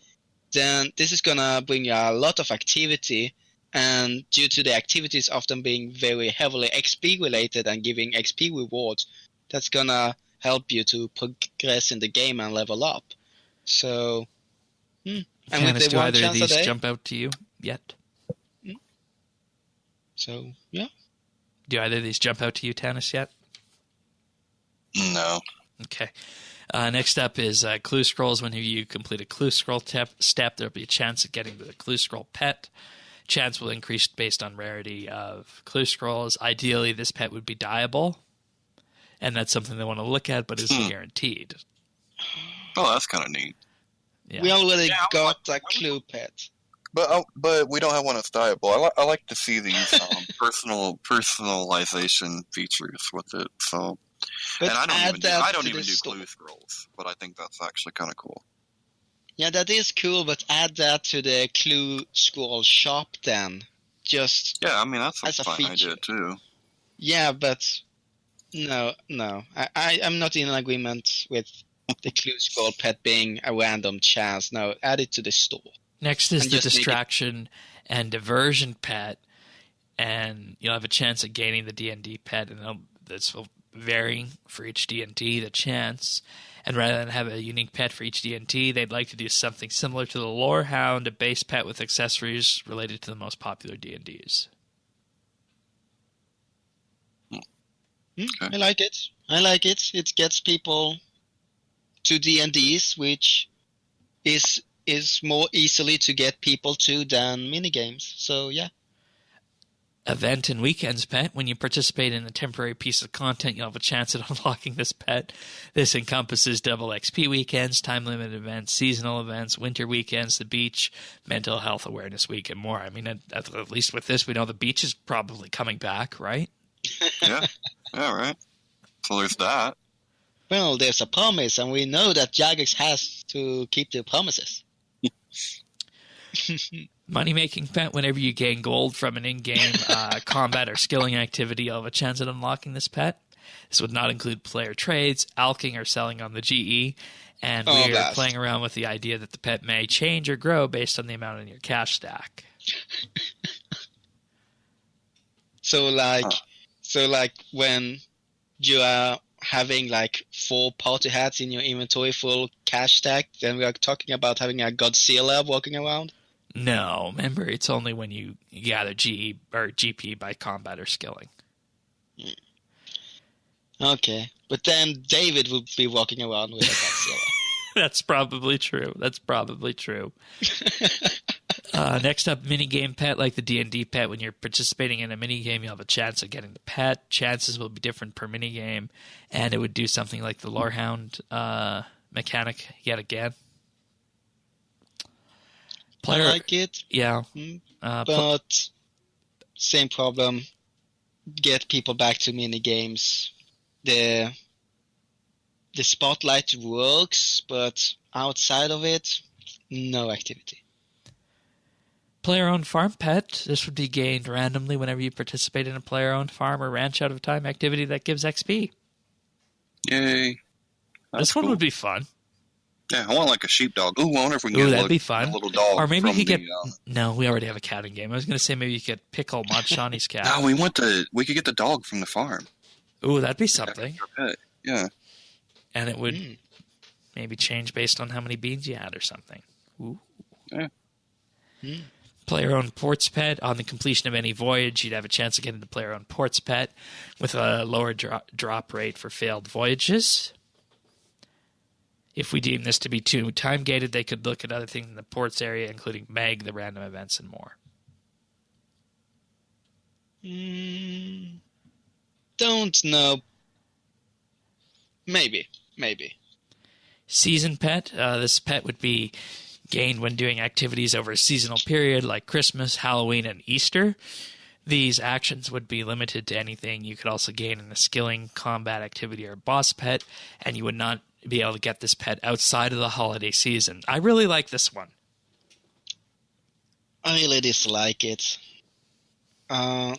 then this is going to bring you a lot of activity. And due to the activities often being very heavily XP related and giving XP rewards, that's going to help you to progress in the game and level up. So, and Hannes, with the do 1 either of chance a these day, jump out to you yet? so yeah. Do either of these jump out to you, Tannis, yet? No. Okay. Next up is clue scrolls. Whenever you complete a clue scroll step, there'll be a chance of getting the clue scroll pet. Chance will increase based on rarity of clue scrolls. Ideally, this pet would be dyeable, and that's something they want to look at, but isn't guaranteed. Oh, that's kind of neat. Yeah. We already got a clue pet. But we don't have one that's dyeable. I like to see these personalization features with it. So, but and I don't even do store. clue scrolls, but I think that's actually kind of cool. Yeah, that is cool, but add that to the clue scroll shop then. I mean that's a fun feature. idea too. Yeah, but no, I'm not in agreement with the clue scroll pet being a random chance. No, add it to the store. Next is the distraction and diversion pet, and you'll have a chance of gaining the D&D pet, and this will vary for each D&D, the chance. And rather than have a unique pet for each D&D, they'd like to do something similar to the Lore Hound, a base pet with accessories related to the most popular D&Ds. Okay. I like it. It gets people to D&Ds, which is more easily to get people to than minigames. So, yeah. Event and weekends pet. When you participate in a temporary piece of content, you'll have a chance at unlocking this pet. This encompasses double XP weekends, time-limited events, seasonal events, winter weekends, the beach, mental health awareness week, and more. I mean, at least with this, we know the beach is probably coming back, right? Yeah, right. So there's that. Well, there's a promise, and we know that Jagex has to keep their promises. Money-making pet. Whenever you gain gold from an in-game combat or skilling activity, you'll have a chance at unlocking this pet. This would not include player trades, alking, or selling on the GE. And we are playing around with the idea that the pet may change or grow based on the amount in your cash stack. So when you are having like 4 party hats in your inventory, full cash stack, then we are talking about having a Godzilla walking around? No, remember, it's only when you gather GE or GP by combat or skilling. Okay, but then David would be walking around with a Godzilla. That's probably true. Next up, minigame pet, like the D&D pet. When you're participating in a minigame, you'll have a chance of getting the pet. Chances will be different per minigame, and it would do something like the Lorehound mechanic yet again. I like it. Yeah. But same problem. Get people back to minigames. The spotlight works, but outside of it, no activity. Player-owned farm pet. This would be gained randomly whenever you participate in a player-owned farm or ranch out of time activity that gives XP. Yay. This one would be fun. Yeah, I want like a sheepdog. Ooh, I wonder if we can get that'd be fun. A little dog. Or maybe you could get... No, we already have a cat in game. I was going to say maybe you could pickle Mod Shauny's cat. No, we could get the dog from the farm. Ooh, that'd be something. Yeah. And it would maybe change based on how many beans you had or something. Ooh. Yeah. Player-owned ports pet. On the completion of any voyage, you'd have a chance of getting the player-owned ports pet with a lower drop rate for failed voyages. If we deem this to be too time-gated, they could look at other things in the ports area, including Meg, the random events, and more. Don't know. Maybe. Season pet. This pet would be gained when doing activities over a seasonal period like Christmas, Halloween, and Easter. These actions would be limited to anything you could also gain in a skilling, combat activity, or boss pet, and you would not be able to get this pet outside of the holiday season. I really like this one. I really dislike it. I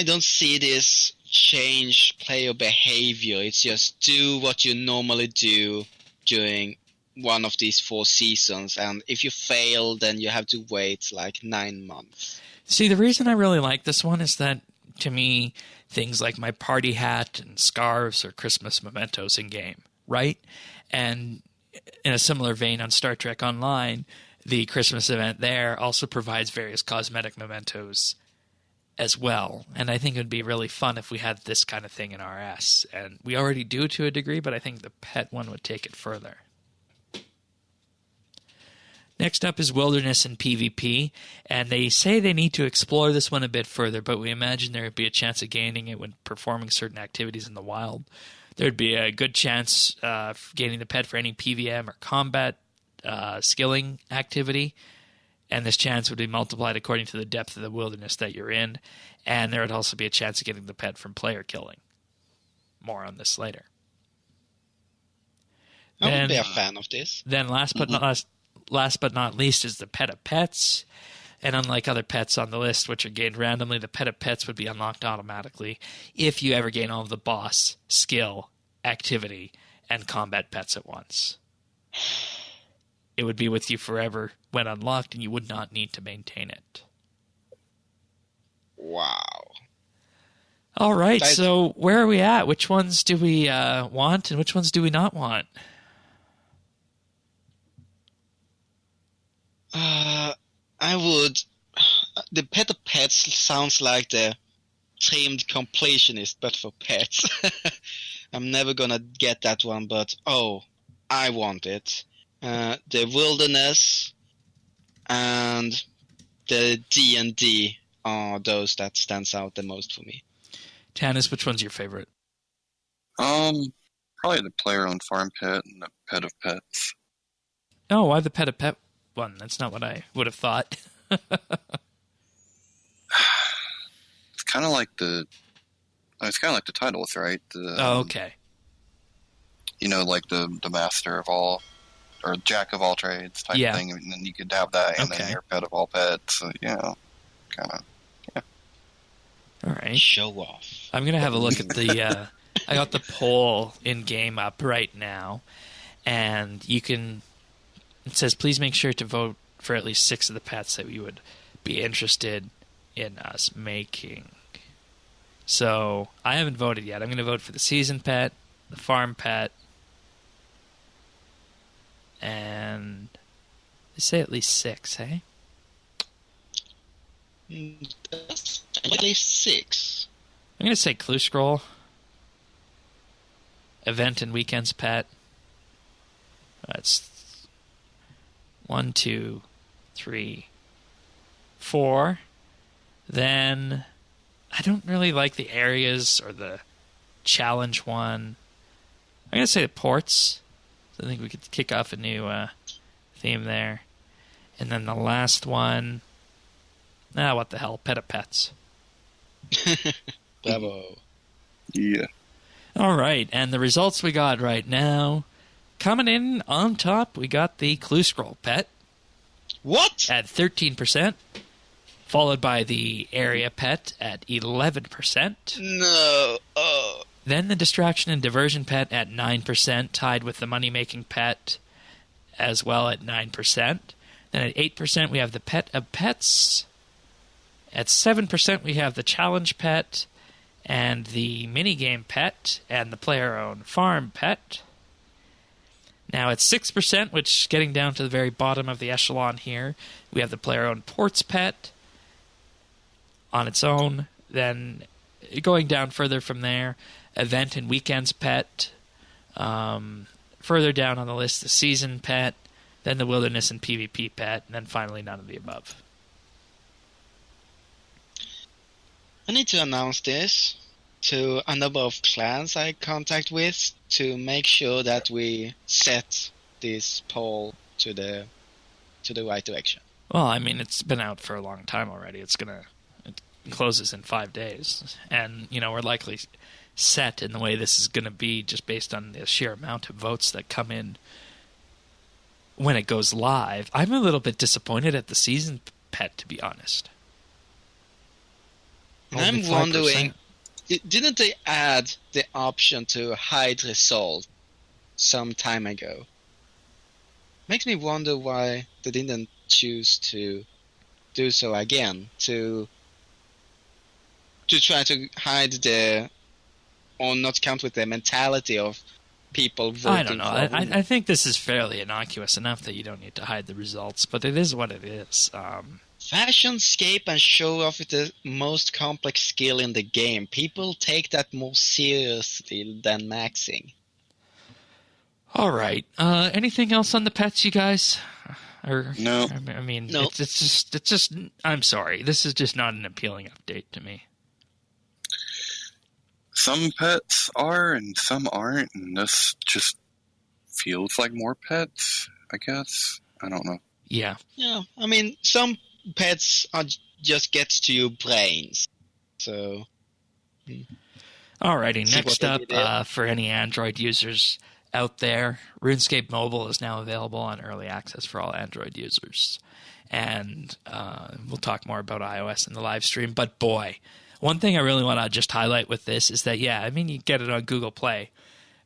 don't see this change player behavior. It's just do what you normally do during one of these 4 seasons, and if you fail, then you have to wait like 9 months. See, the reason I really like this one is that, to me, things like my party hat and scarves are Christmas mementos in game, right? And in a similar vein on Star Trek Online, the Christmas event there also provides various cosmetic mementos as well. And I think it would be really fun if we had this kind of thing in RS. And we already do to a degree, but I think the pet one would take it further. Next up is Wilderness and PvP, and they say they need to explore this one a bit further, but we imagine there would be a chance of gaining it when performing certain activities in the wild. There would be a good chance of gaining the pet for any PVM or combat skilling activity, and this chance would be multiplied according to the depth of the wilderness that you're in, and there would also be a chance of getting the pet from player killing. More on this later. I would be a fan of this. Then last but not least is the pet of pets. And unlike other pets on the list, which are gained randomly, the pet of pets would be unlocked automatically if you ever gain all of the boss, skill, activity, and combat pets at once. It would be with you forever when unlocked, and you would not need to maintain it. Wow. All right, so where are we at? Which ones do we want, and which ones do we not want? I would... The pet of pets sounds like the tamed completionist, but for pets. I'm never gonna get that one, but I want it. The wilderness and the D&D are those that stands out the most for me. Tanis, which one's your favorite? Probably the player-owned farm pet and the pet of pets. Oh, why the pet of pet one? That's not what I would have thought. It's kind of like the titles, right? Okay. You know, like the master of all, or jack of all trades type of thing, and then you could have that, and then your pet of all pets. So, kind of. All right. Show off. I'm gonna have a look at the I got the poll in game up right now, and it says, please make sure to vote for at least 6 of the pets that you would be interested in us making. So I haven't voted yet. I'm going to vote for the season pet, the farm pet, and they say at least 6, hey? That's at least 6. I'm going to say clue scroll, event and weekends pet. That's 1, 2, 3, 4. Then I don't really like the areas or the challenge one. I'm going to say the ports. So I think we could kick off a new theme there. And then the last one, what the hell, Pet of Pets. Bravo. Yeah. All right, and the results we got right now, coming in on top, we got the Clue Scroll pet. What? At 13%, followed by the Area pet at 11%. No. Oh. Then the Distraction and Diversion pet at 9%, tied with the Money-Making pet as well at 9%. Then at 8%, we have the Pet of Pets. At 7%, we have the Challenge pet and the Minigame pet and the Player-Owned Farm pet. Now at 6%, which is getting down to the very bottom of the echelon here, we have the Player-Owned Ports pet on its own. Then going down further from there, Event and Weekends pet. Further down on the list, the Season pet, then the Wilderness and PvP pet, and then finally none of the above. I need to announce this to a number of clans I contact with to make sure that we set this poll to the right direction. Well, I mean, it's been out for a long time already. It closes in 5 days, and we're likely set in the way this is going to be just based on the sheer amount of votes that come in when it goes live. I'm a little bit disappointed at the season pet, to be honest. I'm wondering, didn't they add the option to hide result some time ago? Makes me wonder why they didn't choose to do so again, to try to hide or not count with the mentality of people voting. I don't know. I think this is fairly innocuous enough that you don't need to hide the results, but it is what it is. Fashionscape and show off with the most complex skill in the game. People take that more seriously than maxing. All right. Anything else on the pets, you guys? No. I mean, no. It's just. I'm sorry. This is just not an appealing update to me. Some pets are and some aren't, and this just feels like more pets, I guess. I don't know. Yeah. Yeah. I mean, some pets just get to your brains. So. Alrighty, next up, for any Android users out there, RuneScape Mobile is now available on early access for all Android users. And we'll talk more about iOS in the live stream. But boy, one thing I really want to just highlight with this is that, you get it on Google Play,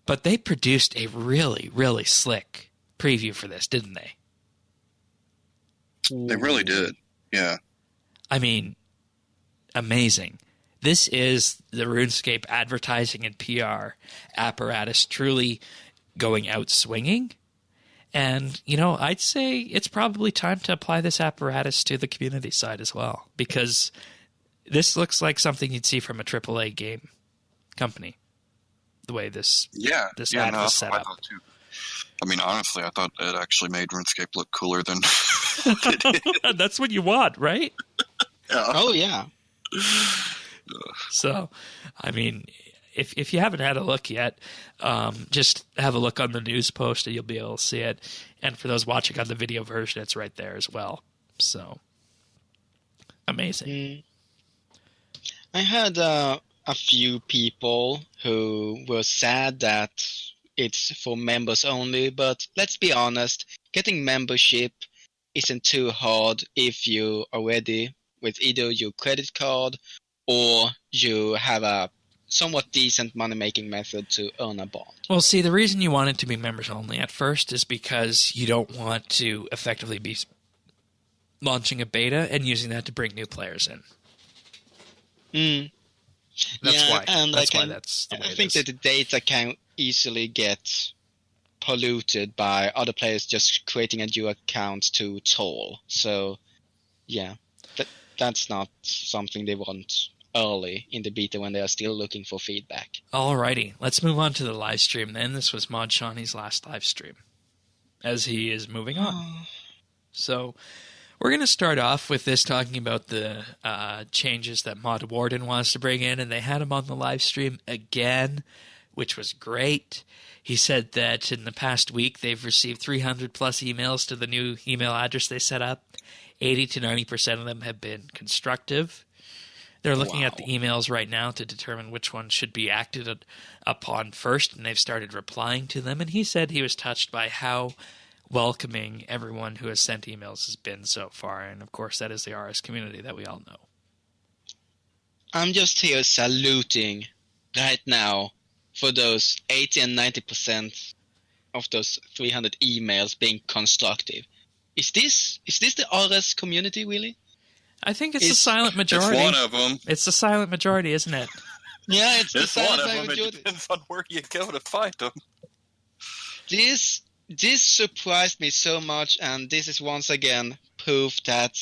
but they produced a really, really slick preview for this, didn't they? They really did. Yeah. I mean, amazing. This is the RuneScape advertising and PR apparatus truly going out swinging. And, I'd say it's probably time to apply this apparatus to the community side as well, because this looks like something you'd see from a AAA game company, the way this ad was set up. Too. I mean, honestly, I thought it actually made RuneScape look cooler than it did. That's what you want, right? Yeah. Oh, yeah. So, I mean, if you haven't had a look yet, just have a look on the news post and you'll be able to see it. And for those watching on the video version, it's right there as well. So, amazing. I had a few people who were sad that it's for members only, but let's be honest, getting membership isn't too hard if you are ready with either your credit card or you have a somewhat decent money-making method to earn a bond. Well, see, the reason you want it to be members only at first is because you don't want to effectively be launching a beta and using that to bring new players in. That's why. And that's why that's the way I think that the data can easily get polluted by other players just creating a new account to troll. So, yeah, that's not something they want early in the beta when they are still looking for feedback. Alrighty, let's move on to the live stream then. This was Mod Shauny's last live stream, as he is moving on. So, we're going to start off with this talking about the changes that Mod Warden wants to bring in, and they had him on the live stream again, which was great. He said that in the past week they've received 300 plus emails to the new email address they set up. 80 to 90% of them have been constructive. They're looking at the emails right now to determine which ones should be acted upon first, and they've started replying to them. And he said he was touched by how welcoming everyone who has sent emails has been so far. And, of course, that is the RS community that we all know. I'm just here saluting right now for those 80 and 90% of those 300 emails being constructive. Is this the RS community, really? I think it's the silent majority. It's one of them. It's the silent majority, isn't it? Yeah, it's the silent one of them. majority. It depends on where you go to find them. This surprised me so much, and this is once again proof that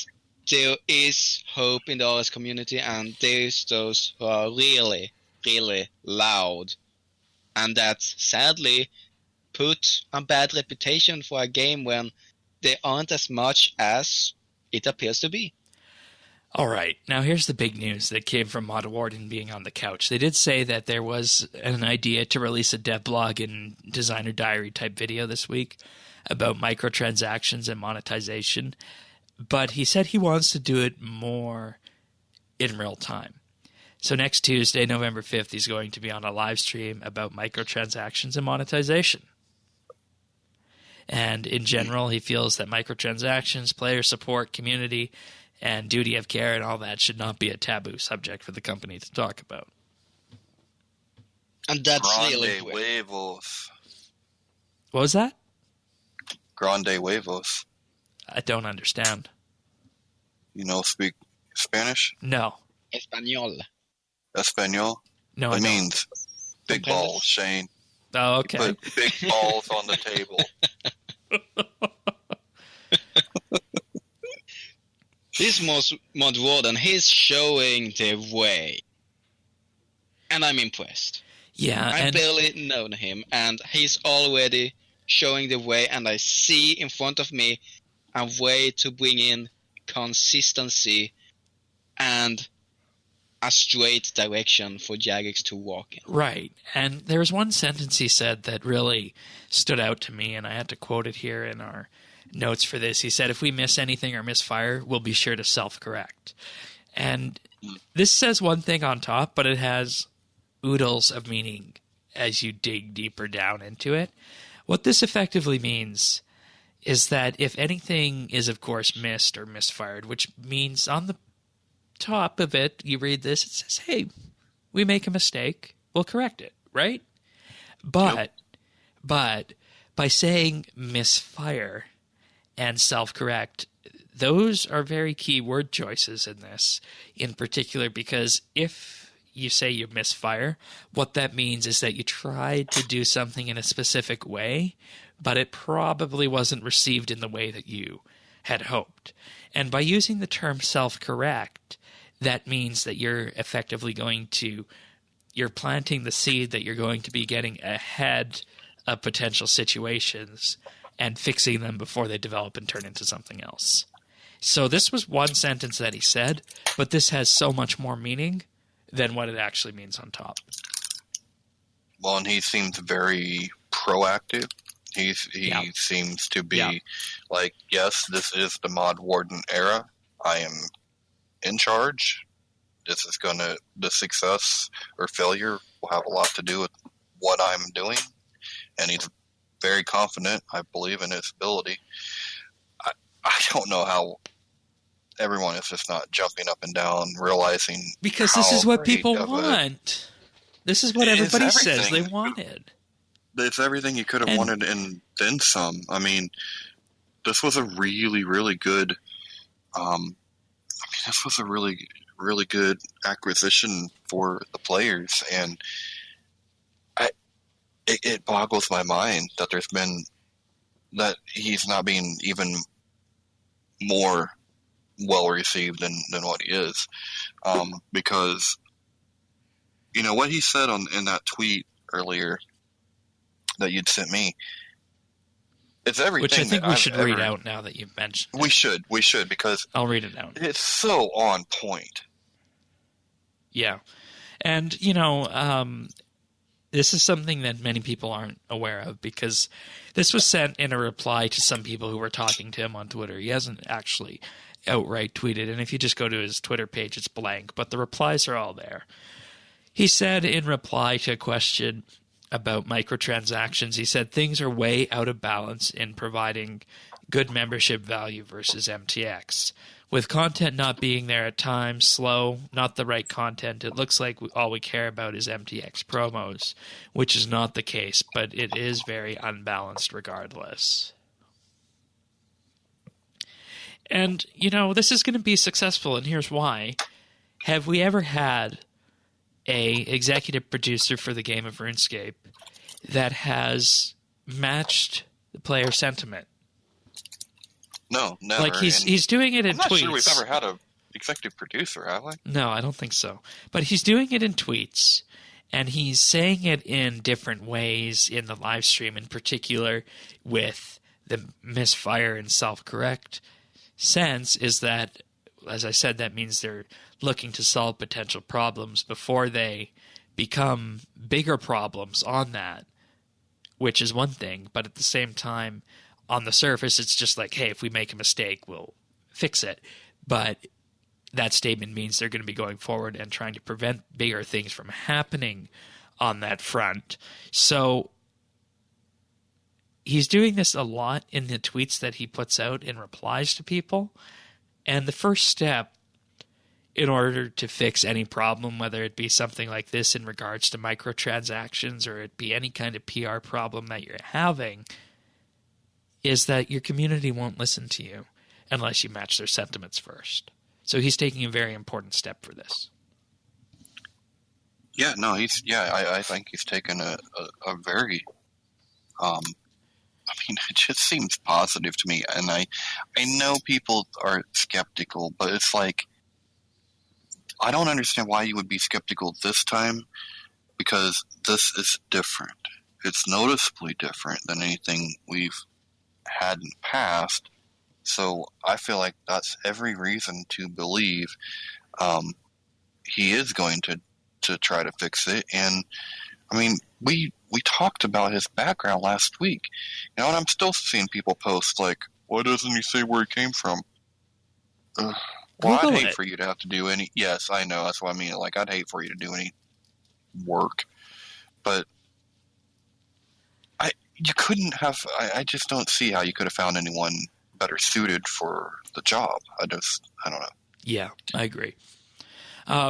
there is hope in the RS community, and there's those who are really, really loud, and that sadly put a bad reputation for a game when they aren't as much as it appears to be. All right. Now, here's the big news that came from Mod Warden being on the couch. They did say that there was an idea to release a devlog and designer diary type video this week about microtransactions and monetization, but he said he wants to do it more in real time. So next Tuesday, November 5th, he's going to be on a live stream about microtransactions and monetization. And in general, he feels that microtransactions, player support, community, and duty of care and all that should not be a taboo subject for the company to talk about. And that's Grande really huevos. What was that? Grande huevos. I don't understand. You know, speak Spanish? No. Espanol. Espanol? No, It means big balls, Shane. Oh, okay. You put big balls on the table. This Mod Warden, he's showing the way. And I'm impressed. Yeah. I barely known him, and he's already showing the way, and I see in front of me a way to bring in consistency and a straight direction for Jagex to walk in. Right. And there was one sentence he said that really stood out to me, and I had to quote it here in our notes for this. He said, if we miss anything or misfire, we'll be sure to self-correct. And this says one thing on top, but it has oodles of meaning as you dig deeper down into it. What this effectively means is that if anything is, of course, missed or misfired, which means on the top of it, you read this, it says, hey, we make a mistake, we'll correct it, right? But by saying misfire and self-correct, those are very key word choices in this, in particular, because if you say you misfire, what that means is that you tried to do something in a specific way, but it probably wasn't received in the way that you had hoped. And by using the term self-correct, that means that you're effectively you're planting the seed that you're going to be getting ahead of potential situations and fixing them before they develop and turn into something else. So this was one sentence that he said, but this has so much more meaning than what it actually means on top. Well, and he seems very proactive. He seems to be like, yes, this is the Mod Warden era. I am in charge. This is the success or failure will have a lot to do with what I'm doing. And he's very confident, I believe, in his ability. I don't know how everyone is just not jumping up and down, realizing because this is what people want. This is what everybody says they wanted. It's everything you could have wanted and then some. I mean, this was a really, really good. This was a really, really good acquisition for the players, and it boggles my mind that he's not being even more well received than what he is, because what he said in that tweet earlier that you'd sent me. It's everything. Which I think we should read out now that you've mentioned it. We should, because I'll read it out. It's so on point. Yeah. And, this is something that many people aren't aware of, because this was sent in a reply to some people who were talking to him on Twitter. He hasn't actually outright tweeted, and if you just go to his Twitter page, it's blank, but the replies are all there. He said in reply to a question about microtransactions, he said things are way out of balance in providing good membership value versus MTX. With content not being there at times, slow, not the right content, it looks like all we care about is MTX promos, which is not the case, but it is very unbalanced regardless. And, this is going to be successful, and here's why. Have we ever had a executive producer for the game of RuneScape that has matched the player sentiment? No, never. Like he's doing it in tweets. I'm not sure we've ever had an executive producer, have we? No, I don't think so. But he's doing it in tweets, and he's saying it in different ways in the live stream, in particular with the misfire and self-correct sense is that, as I said, that means they're looking to solve potential problems before they become bigger problems on that, which is one thing. But at the same time, on the surface, it's just like, hey, if we make a mistake, we'll fix it. But that statement means they're going to be going forward and trying to prevent bigger things from happening on that front. So he's doing this a lot in the tweets that he puts out in replies to people. And the first step in order to fix any problem, whether it be something like this in regards to microtransactions or it be any kind of PR problem that you're having, is that your community won't listen to you unless you match their sentiments first. So he's taking a very important step for this. Yeah, no, I think he's taken a very, it just seems positive to me. And I know people are skeptical, but it's like, I don't understand why you would be skeptical this time, because this is different. It's noticeably different than anything we've had in the past. So I feel like that's every reason to believe he is going to try to fix it. And I mean, we talked about his background last week, and I'm still seeing people post like, why doesn't he say where he came from? Well, I'd hate for you to have to do any. Yes, I know. That's what I mean. Like, I'd hate for you to do any work, but you couldn't have. I just don't see how you could have found anyone better suited for the job. I don't know. Yeah, I agree.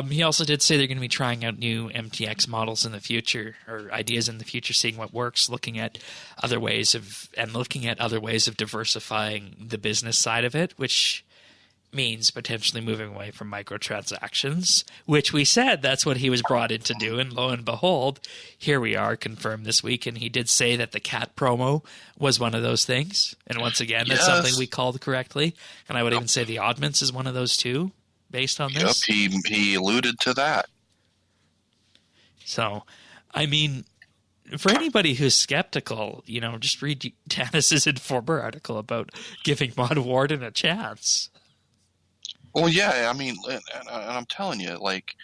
He also did say they're going to be trying out new MTX models in the future, or ideas in the future, seeing what works, looking at other ways of diversifying the business side of it, which means potentially moving away from microtransactions, which we said that's what he was brought in to do, and lo and behold, here we are, confirmed this week. And he did say that the cat promo was one of those things, and once again, that's something we called correctly, and I would even say the oddments is one of those too, based on this. Yep, he alluded to that. So, I mean, for anybody who's skeptical, just read Dennis's Informer article about giving Mod Warden a chance. Well, yeah, I mean, and I'm telling you, like,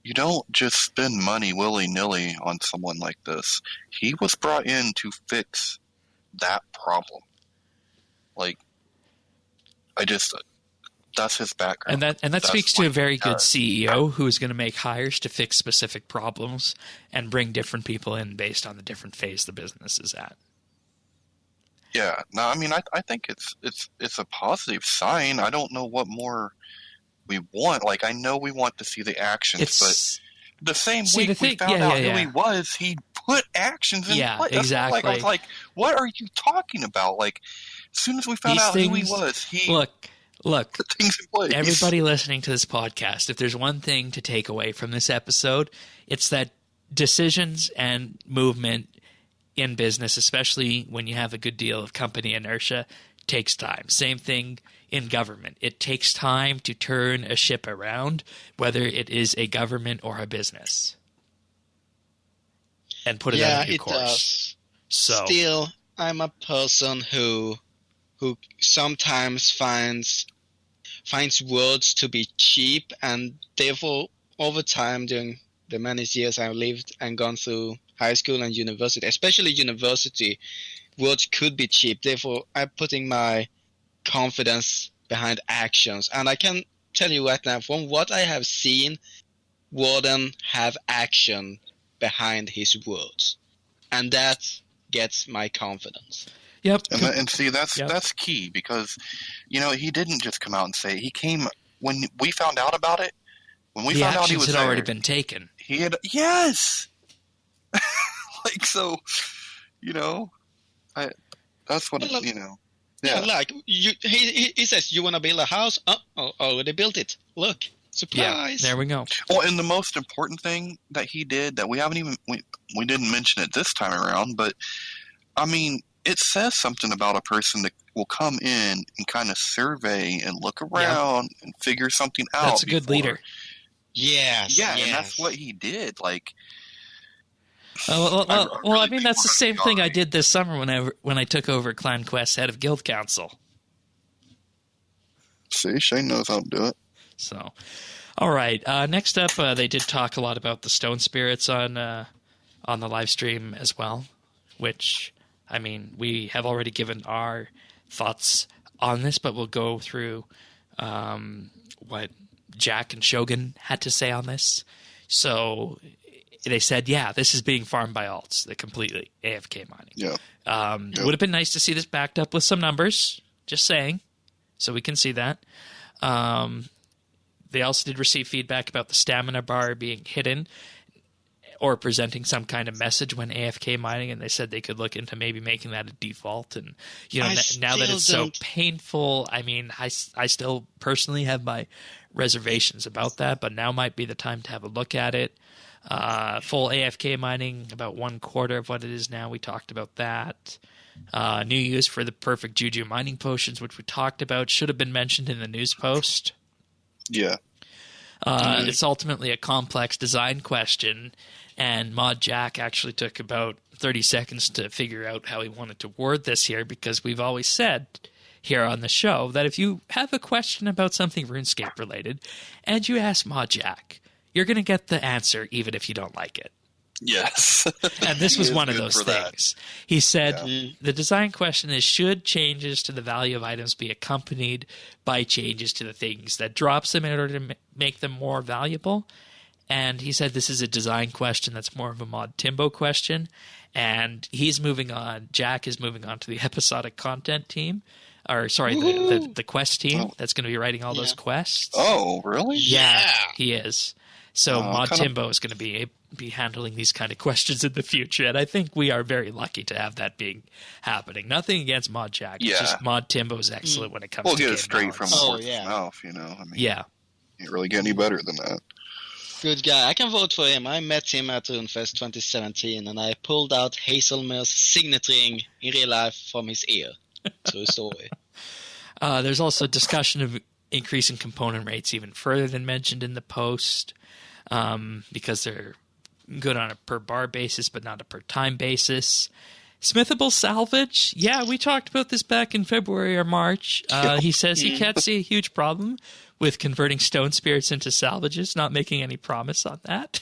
you don't just spend money willy-nilly on someone like this. He was brought in to fix that problem. Like, that's his background. And that speaks to a very good CEO who is going to make hires to fix specific problems and bring different people in based on the different phase the business is at. Yeah, no, I mean, I think it's a positive sign. I don't know what more we want. Like, I know we want to see the actions, the same week we found out who he was, he put actions in place. Exactly. I was like, what are you talking about? Like, as soon as we found out who he was, he put things in place. Everybody listening to this podcast, if there's one thing to take away from this episode, it's that decisions and movement in business, especially when you have a good deal of company inertia, takes time. Same thing in government. It takes time to turn a ship around, whether it is a government or a business, and put it on a new course. Does. So still, I'm a person who sometimes finds words to be cheap, and therefore over time during the many years I've lived and gone through high school and university, especially university, words could be cheap. Therefore, I'm putting my confidence behind actions. And I can tell you right now, from what I have seen, Warden have action behind his words. And that gets my confidence. Yep. And see, that's key, because, he didn't just come out and say it. He came, when we found out about it, when we found out he was had already been taken. He had, yes! That's what, Yeah, like, he says, you want to build a house? Already built it. Look, surprise. Yeah, there we go. Well, and the most important thing that he did that we didn't mention it this time around, but, I mean, it says something about a person that will come in and kind of survey and look around and figure something out. That's a good leader. Yes. Yeah, and that's what he did. Like, I mean, that's the same thing I did this summer when I took over Clan Quest's head of Guild Council. See, Shane knows how to do it. So, all right. Next up, they did talk a lot about the stone spirits on the live stream as well, which, I mean, we have already given our thoughts on this, but we'll go through what Jack and Shogun had to say on this. So they said, this is being farmed by alts, the completely AFK mining. Yeah. It would have been nice to see this backed up with some numbers, just saying, so we can see that. They also did receive feedback about the stamina bar being hidden or presenting some kind of message when AFK mining, and they said they could look into maybe making that a default. And now that it's so painful, I mean, I still personally have my reservations about that, but now might be the time to have a look at it. Full AFK mining, about 1/4 of what it is now. We talked about that. New use for the perfect Juju mining potions, which we talked about, should have been mentioned in the news post. Yeah. It's ultimately a complex design question, and Mod Jack actually took about 30 seconds to figure out how he wanted to word this here, because we've always said here on the show that if you have a question about something RuneScape related and you ask Mod Jack, you're going to get the answer even if you don't like it. Yes. And this was one of those things. He said, the design question is, should changes to the value of items be accompanied by changes to the things that drops them in order to make them more valuable? And he said this is a design question that's more of a Mod Timbo question. And he's moving on. Jack is moving on to the episodic content team. Or, sorry, the quest team that's going to be writing all those quests. Oh, really? Yeah, he is. So Mod Timbo is going to be handling these kind of questions in the future, and I think we are very lucky to have that being happening. Nothing against Mod Jack. It's just Mod Timbo is excellent when it comes to game get it straight balance. from the horse's mouth, I mean, can't really get any better than that. Good guy. I can vote for him. I met him at RuneFest 2017, and I pulled out Hazelmere's signet ring in real life from his ear. True story. There's also discussion of increasing component rates even further than mentioned in the post, because they're good on a per bar basis but not a per time basis. Smithable salvage, we talked about this back in February or March. He says he can't see a huge problem with converting stone spirits into salvages, not making any promise on that.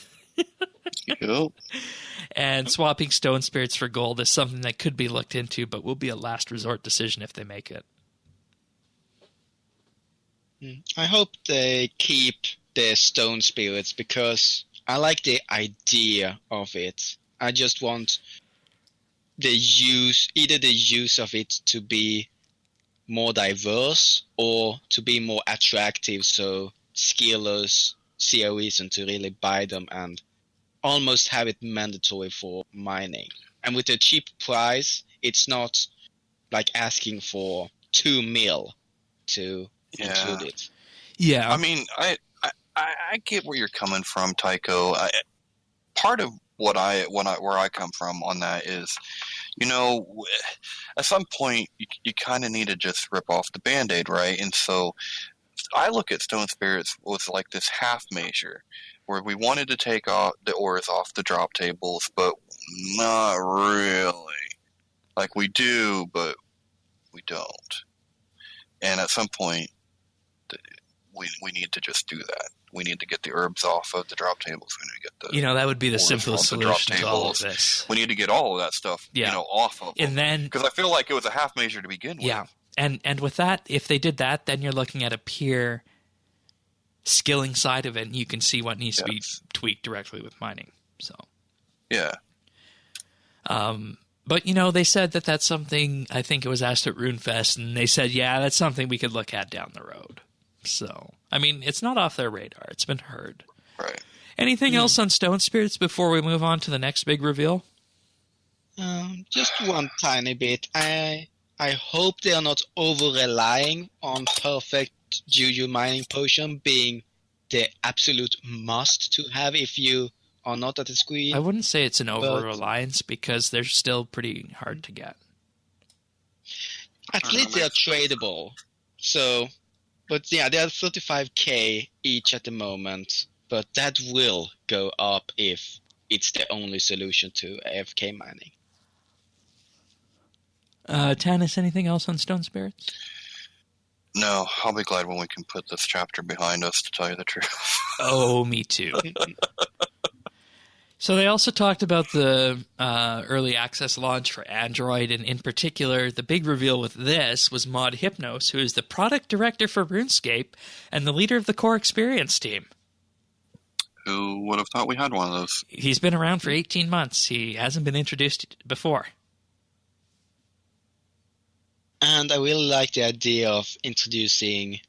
And swapping stone spirits for gold is something that could be looked into, but will be a last resort decision if they make it. I hope they keep the stone spirits, because I like the idea of it. I just want the use of it to be more diverse or to be more attractive, so skillers see a reason to really buy them and almost have it mandatory for mining. And with a cheap price, it's not like asking for 2 mil to include it. Yeah. I mean, I get where you're coming from, Tycho. Part of where I come from on that is, at some point you kind of need to just rip off the Band-Aid, right? And so I look at Stone Spirits was like this half measure where we wanted to take off the ores off the drop tables, but not really. Like we do, but we don't. And at some point, we need to just do that. We need to get the herbs off of the drop tables. We need to get the that would be the simplest solution to all of this. We need to get all of that stuff, off of them. And then, because I feel like it was a half measure to begin with. Yeah, and with that, if they did that, then you're looking at a pure skilling side of it, and you can see what needs to be tweaked directly with mining. So, yeah. But, they said that that's something, I think it was asked at RuneFest, and they said, yeah, that's something we could look at down the road. So, I mean, it's not off their radar. It's been heard. Right. Anything else on Stone Spirits before we move on to the next big reveal? Just one tiny bit. I hope they are not over-relying on perfect Juju mining potion being the absolute must to have if you are not at the screen. I wouldn't say it's an over-reliance because they're still pretty hard to get. At least they are tradable. So, but yeah, they are 35k each at the moment, but that will go up if it's the only solution to AFK mining. Tanis, anything else on Stone Spirits? No, I'll be glad when we can put this chapter behind us, to tell you the truth. Oh, me too. So they also talked about the early access launch for Android, and in particular, the big reveal with this was Mod Hypnos, who is the product director for RuneScape and the leader of the core experience team. Who would have thought we had one of those? He's been around for 18 months. He hasn't been introduced before. And I really like the idea of introducing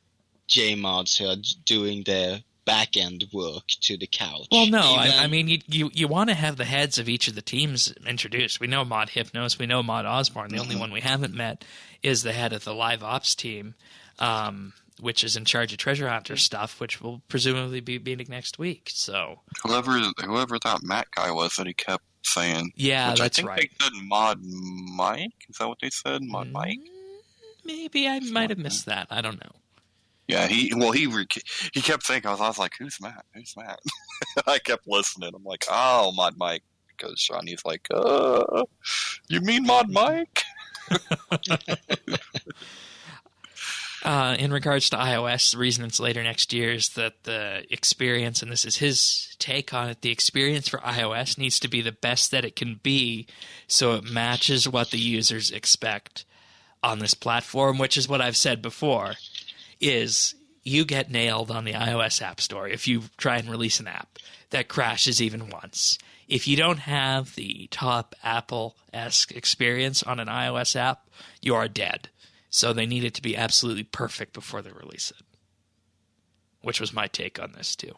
JMods who are doing the back-end work to the couch. Well, no, I mean, you want to have the heads of each of the teams introduced. We know Mod Hypnos, we know Mod Osborne. The only one we haven't met is the head of the Live Ops team, which is in charge of Treasure Hunter stuff, which will presumably be meeting next week. So whoever that Matt guy was that he kept saying. Yeah, which that's I think right. They said Mod Mike? Is that what they said? Mod Mike? Maybe I might have missed that. I don't know. Yeah, he kept saying, I was like, who's Matt? Who's Matt? I kept listening. I'm like, oh, Mod Mike. Because Shauny's like, you mean Mod Mike? In regards to iOS, the reason it's later next year is that the experience, and this is his take on it, the experience for iOS needs to be the best that it can be so it matches what the users expect on this platform, which is what I've said before, is you get nailed on the iOS App Store if you try and release an app that crashes even once. If you don't have the top Apple-esque experience on an iOS app, you are dead. So they need it to be absolutely perfect before they release it, which was my take on this too.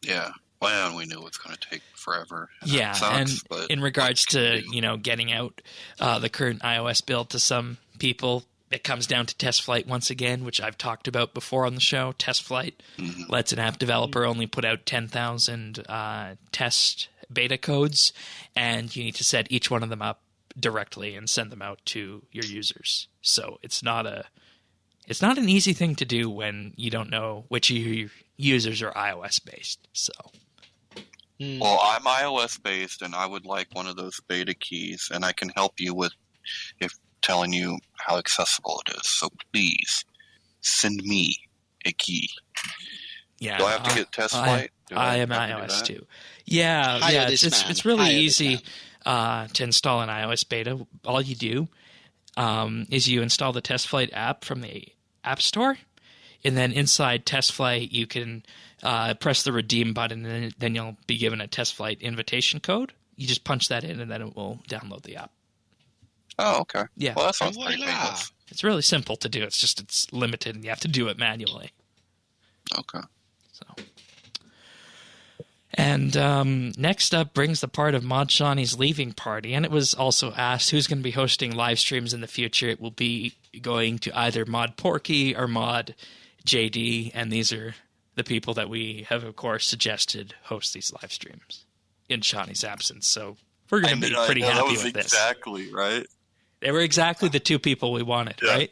Yeah. Well, we knew it's going to take forever. Yeah, sucks, and in regards to, getting out the current iOS build to some people, it comes down to test flight once again, which I've talked about before on the show. Test flight lets an app developer only put out 10,000 test beta codes, and you need to set each one of them up directly and send them out to your users. So it's not an easy thing to do when you don't know which of your users are iOS based. So. Well, I'm iOS based, and I would like one of those beta keys, and I can help you with telling you how accessible it is. So please send me a key. Yeah, do I have to get test flight? I am iOS too. Yeah, it's really easy to install an iOS beta. All you do is you install the test flight app from the App Store, and then inside test flight you can press the redeem button, and then you'll be given a test flight invitation code. You just punch that in, and then it will download the app. Oh, okay. Yeah. Well, that sounds pretty painless. It's really simple to do. It's just it's limited, and you have to do it manually. Okay. So, And next up brings the part of Mod Shauny's leaving party, and it was also asked who's going to be hosting live streams in the future. It will be going to either Mod Porky or Mod JD, and these are the people that we have, of course, suggested host these live streams in Shauny's absence. So we're going to be pretty happy with this. Exactly, right? They were exactly the two people we wanted, right?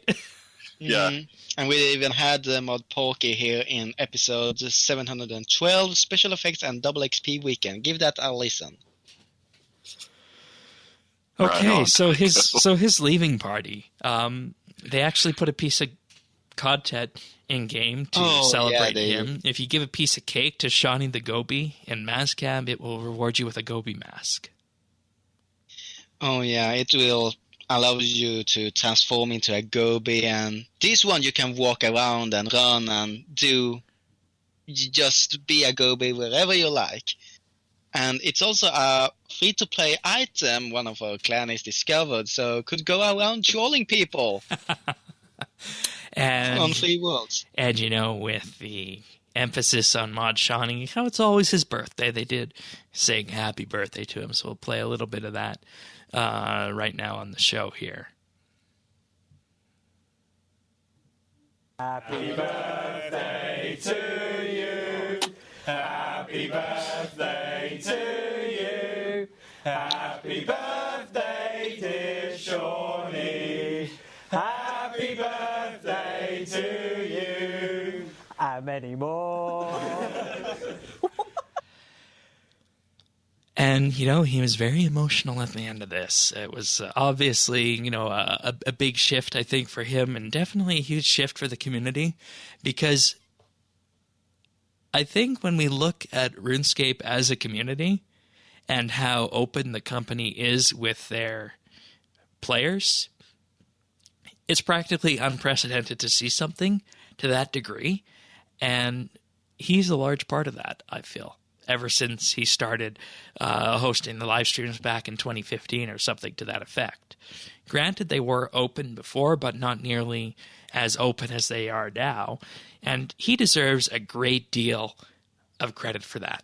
Yeah. Mm-hmm. And we even had Mod Porky here in episode 712, Special Effects and Double XP Weekend. Give that a listen. Okay, Right so his leaving party, they actually put a piece of content in-game to celebrate him. If you give a piece of cake to Shauny the Goby in Mazcam, it will reward you with a Goby mask. Oh yeah, it will allow you to transform into a Goby, and this one you can walk around and run and just be a Goby wherever you like. And it's also a free-to-play item one of our clans discovered, so could go around trolling people and on free worlds. And with the emphasis on Mod Shauny, how it's always his birthday, they did sing happy birthday to him, so we'll play a little bit of that right now on the show here. Happy birthday to you. Happy birthday to you. Happy birthday, dear Shauny. Happy birthday to you. And many more. And, he was very emotional at the end of this. It was obviously, a big shift, I think, for him, and definitely a huge shift for the community, because I think when we look at RuneScape as a community and how open the company is with their players, it's practically unprecedented to see something to that degree, and he's a large part of that, I feel. Ever since he started hosting the live streams back in 2015 or something to that effect. Granted, they were open before, but not nearly as open as they are now. And he deserves a great deal of credit for that.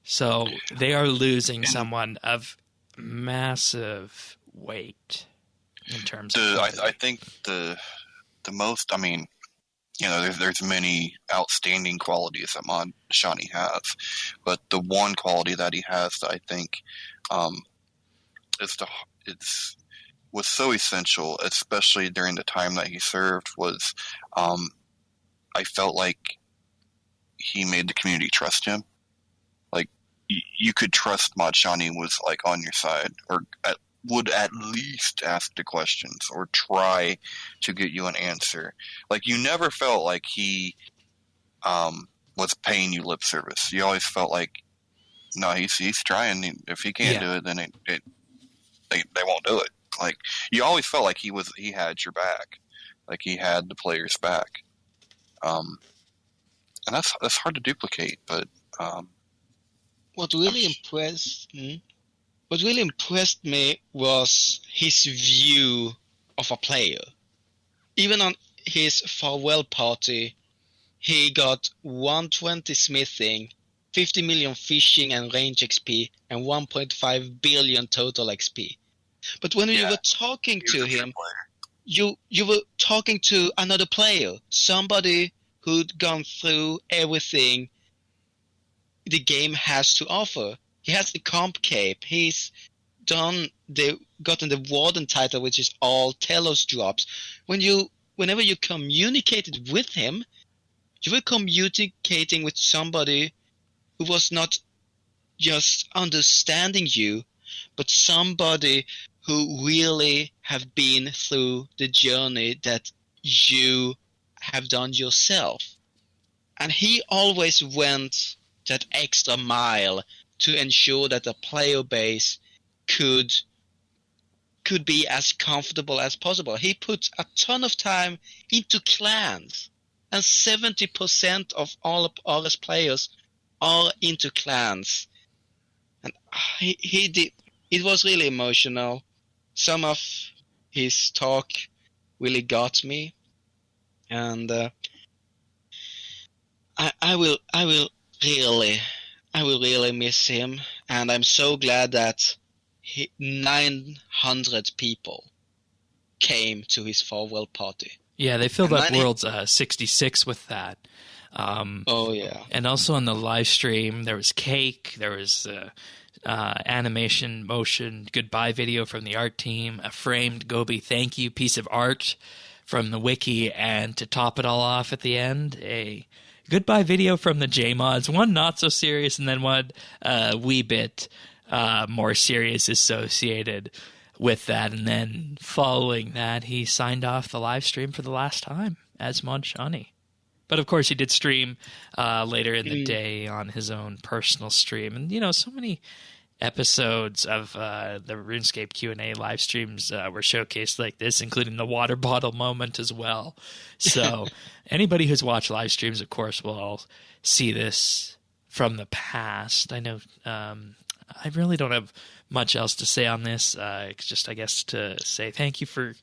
So they are losing someone of massive weight in terms of... I think the most, there's many outstanding qualities that Mod Shauny has, but the one quality that he has that I think was so essential, especially during the time that he served, was I felt like he made the community trust him. Like you could trust Mod Shauny was like on your side, or would at least ask the questions or try to get you an answer. Like you never felt like he was paying you lip service. You always felt like, no, he's trying. If he can't do it, then they won't do it. Like you always felt like he had your back, like he had the players' back. And that's hard to duplicate. But What really impressed me was his view of a player. Even on his farewell party, he got 120 smithing, 50 million fishing and range XP, and 1.5 billion total XP. But when you were talking to him, you were talking to another player, somebody who'd gone through everything the game has to offer. He has the comp cape. He's gotten the Warden title, which is all Telos drops. Whenever you communicated with him, you were communicating with somebody who was not just understanding you, but somebody who really have been through the journey that you have done yourself. And he always went that extra mile to ensure that the player base could be as comfortable as possible. He put a ton of time into clans, and 70% of all of RS players are into clans. And he did. It was really emotional. Some of his talk really got me, and I will really I will really miss him, and I'm so glad that 900 people came to his farewell party. Yeah, they filled up Worlds 66 with that. Oh, yeah. And also on the live stream, there was cake, there was animation, motion, goodbye video from the art team, a framed Gobi thank you piece of art from the wiki, and to top it all off at the end, a goodbye video from the J-Mods, one not so serious and then one wee bit more serious associated with that. And then following that, he signed off the live stream for the last time as Mod Shauny. But of course, he did stream later in the day on his own personal stream. And, you know, so many episodes of the RuneScape Q&A live streams were showcased like this, including the water bottle moment as well. So anybody who's watched live streams, of course, will all see this from the past. I know I really don't have much else to say on this. Just, I guess, to say thank you for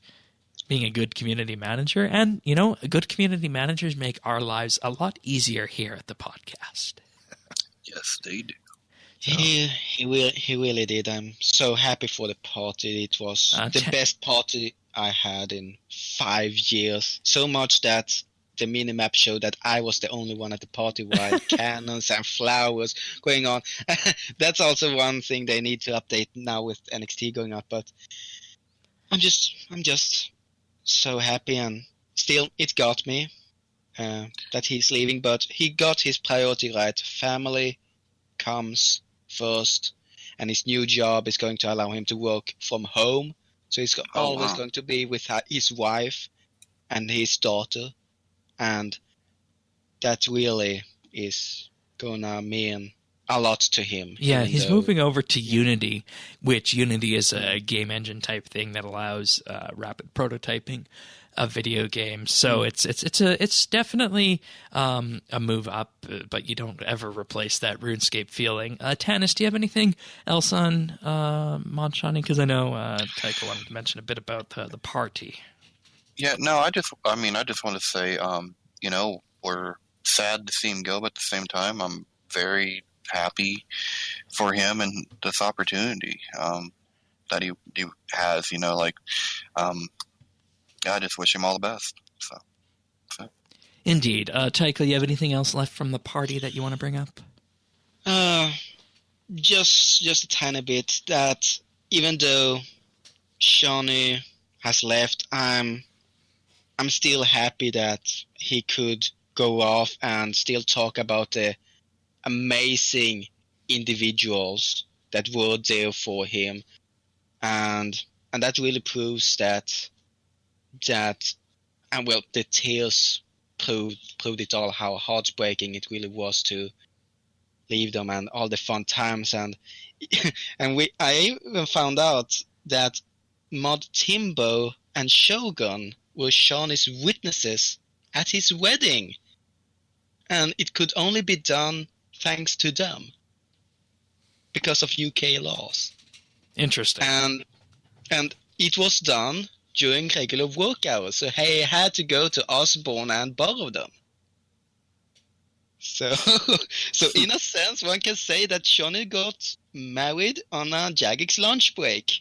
being a good community manager. And, you know, good community managers make our lives a lot easier here at the podcast. Yes, they do. He really did. I'm so happy for the party. It was the best party I had in 5 years. So much that the minimap showed that I was the only one at the party while cannons and flowers going on. That's also one thing they need to update now with NXT going up. But I'm just so happy, and still it got me that he's leaving, but he got his priority right. Family comes first, and his new job is going to allow him to work from home, so he's always going to be with his wife and his daughter, and that really is gonna mean a lot to him. Yeah, he's moving over to Unity, which Unity is a game engine type thing that allows rapid prototyping of video games. So it's definitely a move up, but you don't ever replace that RuneScape feeling. Tanis, do you have anything else on Mod Shauny? Because I know Taika wanted to mention a bit about the party. Yeah, no, I just want to say, you know, we're sad to see him go, but at the same time, I'm very happy for him and this opportunity that he has. You know, like, I just wish him all the best. So. Indeed. Taika, you have anything else left from the party that you want to bring up? Just a tiny bit. That even though Shauny has left, I'm still happy that he could go off and still talk about the amazing individuals that were there for him, and that really proves that and well, the tears proved it all, how heartbreaking it really was to leave them, and all the fun times, and I even found out that Mod Timbo and Shogun were Shauny's witnesses at his wedding, and it could only be done thanks to them because of UK laws. Interesting. And it was done during regular work hours, so he had to go to Osborne and borrow them. So in a sense, one can say that Shauny got married on a Jagex lunch break.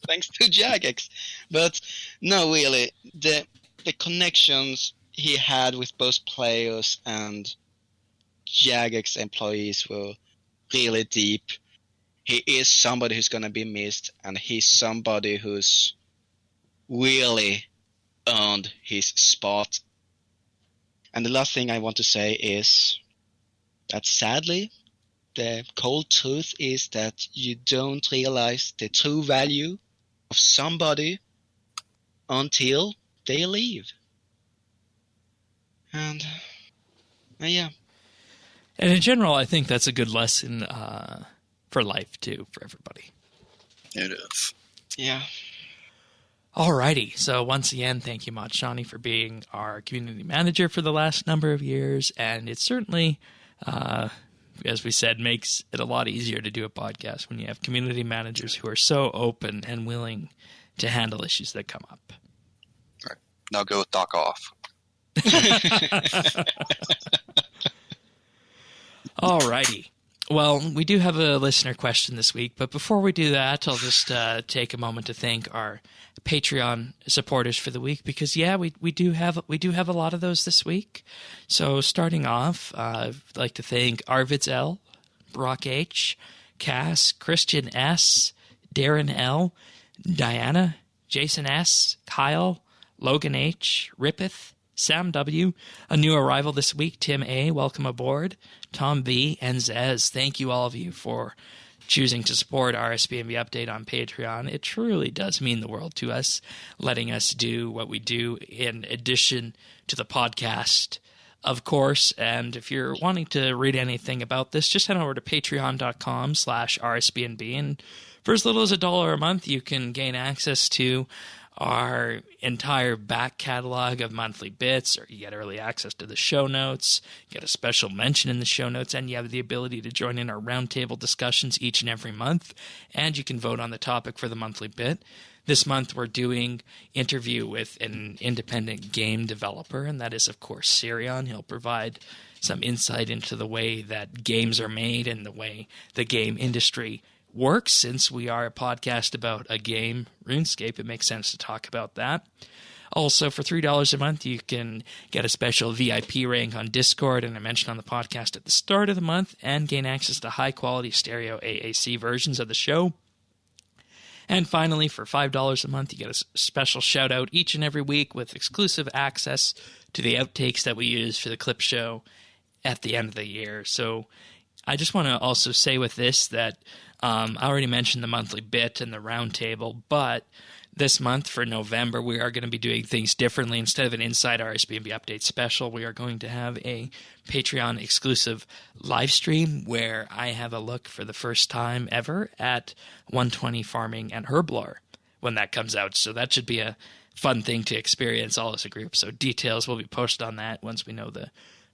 Thanks to Jagex. But no, really, the connections he had with both players and Jagex employees were really deep. He is somebody who's going to be missed, and he's somebody who's really earned his spot. And the last thing I want to say is that sadly, the cold truth is that you don't realize the true value of somebody until they leave. And yeah. And in general, I think that's a good lesson for life, too, for everybody. It is. Yeah. Alrighty. So once again, thank you, Mod Shauny, for being our community manager for the last number of years. And it certainly, as we said, makes it a lot easier to do a podcast when you have community managers who are so open and willing to handle issues that come up. All right. Now go with Doc off. Alrighty. Well, we do have a listener question this week, but before we do that, I'll just take a moment to thank our Patreon supporters for the week, because we do have a lot of those this week. So starting off, I'd like to thank Arvids L, Brock H, Cass, Christian S, Darren L, Diana, Jason S, Kyle, Logan H, Rippeth, Sam W, a new arrival this week, Tim A, welcome aboard, Tom B, and Zez. Thank you all of you for choosing to support RSBANDB Update on Patreon. It truly does mean the world to us, letting us do what we do in addition to the podcast, of course. And if you're wanting to read anything about this, just head over to patreon.com/RSBANDB. And for as little as $1 a month, you can gain access to our entire back catalog of monthly bits, or you get early access to the show notes, get a special mention in the show notes, and you have the ability to join in our roundtable discussions each and every month, and you can vote on the topic for the monthly bit. This month we're doing interview with an independent game developer, and that is, of course, Sirion. He'll provide some insight into the way that games are made and the way the game industry works. Since we are a podcast about a game, RuneScape, it makes sense to talk about that. Also, for $3 a month, you can get a special VIP rank on Discord, and I mentioned on the podcast at the start of the month, and gain access to high-quality stereo AAC versions of the show. And finally, for $5 a month, you get a special shout-out each and every week with exclusive access to the outtakes that we use for the clip show at the end of the year. So I just want to also say with this that I already mentioned the monthly bit and the roundtable, but this month for November, we are going to be doing things differently. Instead of an Inside RSBANDB Update special, we are going to have a Patreon exclusive live stream where I have a look for the first time ever at 120 Farming and Herblore when that comes out. So that should be a fun thing to experience all as a group. So details will be posted on that once we know the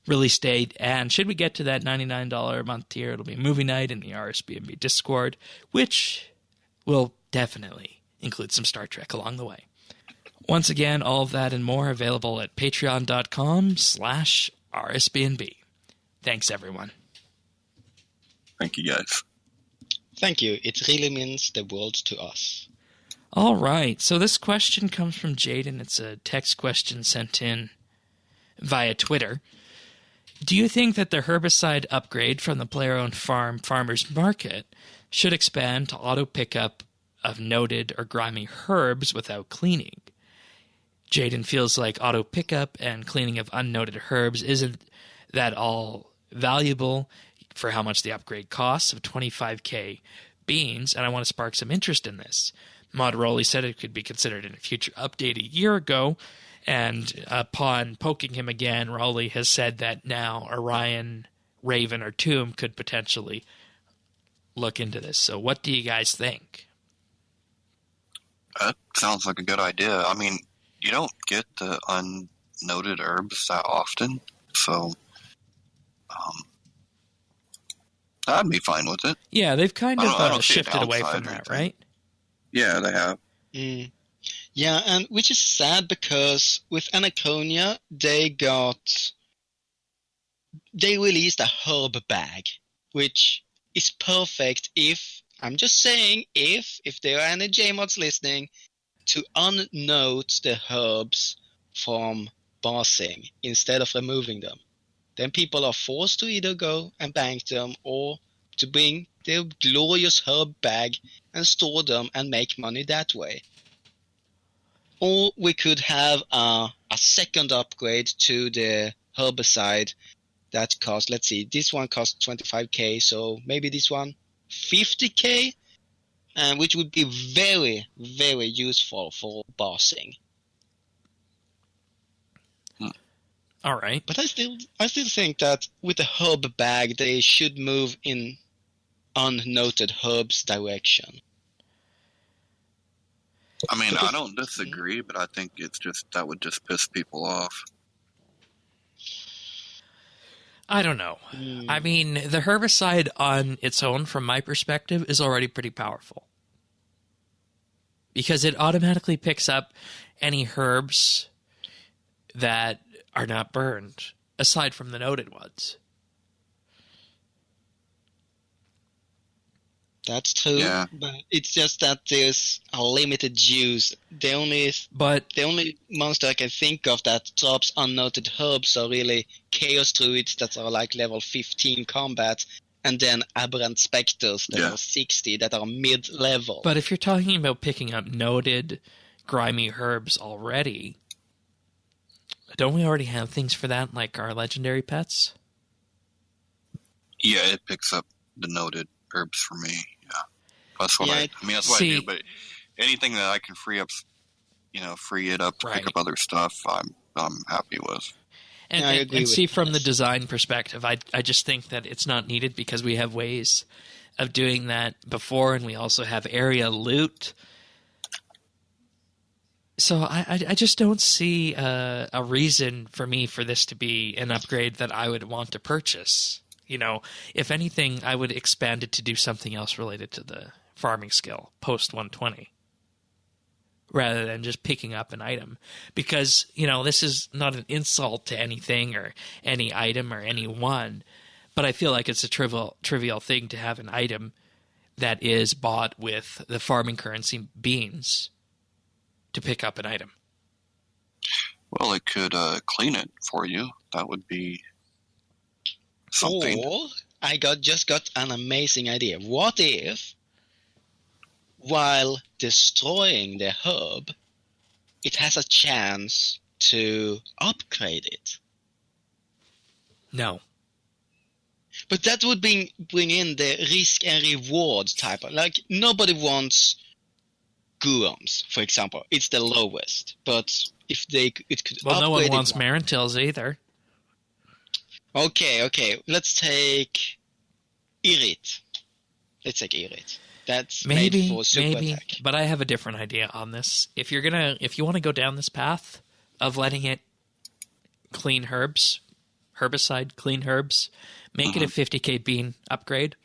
release date. And should we get to that $99 a month tier, it'll be movie night in the RSBANDB Discord, which will definitely include some Star Trek along the way. Once again, all of that and more available at patreon.com/RSBANDB. Thanks, everyone. Thank you, guys. Thank you. It really means the world to us. All right. So this question comes from Jaden. It's a text question sent in via Twitter. Do you think that the herbicide upgrade from the player-owned farmer's market should expand to auto pickup of noted or grimy herbs without cleaning? Jaden feels like auto pickup and cleaning of unnoted herbs isn't that all valuable for how much the upgrade costs of 25k beans, and I want to spark some interest in this. Mod Rowley said it could be considered in a future update a year ago, and upon poking him again, Rowley has said that now Orion, Raven, or Tomb could potentially look into this. So what do you guys think? That sounds like a good idea. I mean, you don't get the unnoted herbs that often, so I'd be fine with it. Yeah, they've kind of shifted away downside from or that, anything. right? Yeah, they have. Yeah, and which is sad because with Anaconia, they released a herb bag, which is perfect if, I'm just saying, if there are any JMods listening, to unnote the herbs from bossing instead of removing them. Then people are forced to either go and bank them or to bring their glorious herb bag and store them and make money that way. Or we could have a second upgrade to the herbicide that costs, let's see, this one costs 25k, so maybe this one 50k, which would be very, very useful for bossing. All right. But I still think that with the herb bag, they should move in unnoted herbs direction. I mean, I don't disagree, but I think that would just piss people off. I don't know. I mean, the herbicide on its own, from my perspective, is already pretty powerful. Because it automatically picks up any herbs that are not burned, aside from the noted ones. That's true. Yeah. But it's just that there's a limited use. The only monster I can think of that drops unnoted herbs are really Chaos Druids that are like level 15 combat, and then Aberrant Spectres that are 60 that are mid-level. But if you're talking about picking up noted grimy herbs already, don't we already have things for that, like our legendary pets? Yeah, it picks up the noted herbs for me. Yeah, that's what that's what I do. But anything that I can free it up to pick up other stuff, I'm happy with. And see, from the design perspective, I just think that it's not needed because we have ways of doing that before, and we also have area loot. So I just don't see a reason for this to be an upgrade that I would want to purchase. If anything, I would expand it to do something else related to the farming skill post 120. Rather than just picking up an item. Because, this is not an insult to anything or any item or anyone, but I feel like it's a trivial thing to have an item that is bought with the farming currency beans to pick up an item. Well, it could clean it for you. That would be something. Or I just got an amazing idea. What if, while destroying the herb, it has a chance to upgrade it? No. But that would bring in the risk and reward type. Like, nobody wants Guams, for example. It's the lowest. But if it could upgrade it. Well, no one wants Marantils either. Okay. Let's take Irrit. That's made for super attack. But I have a different idea on this. If you want to go down this path of letting it clean herbicide clean herbs, make it a 50k bean upgrade,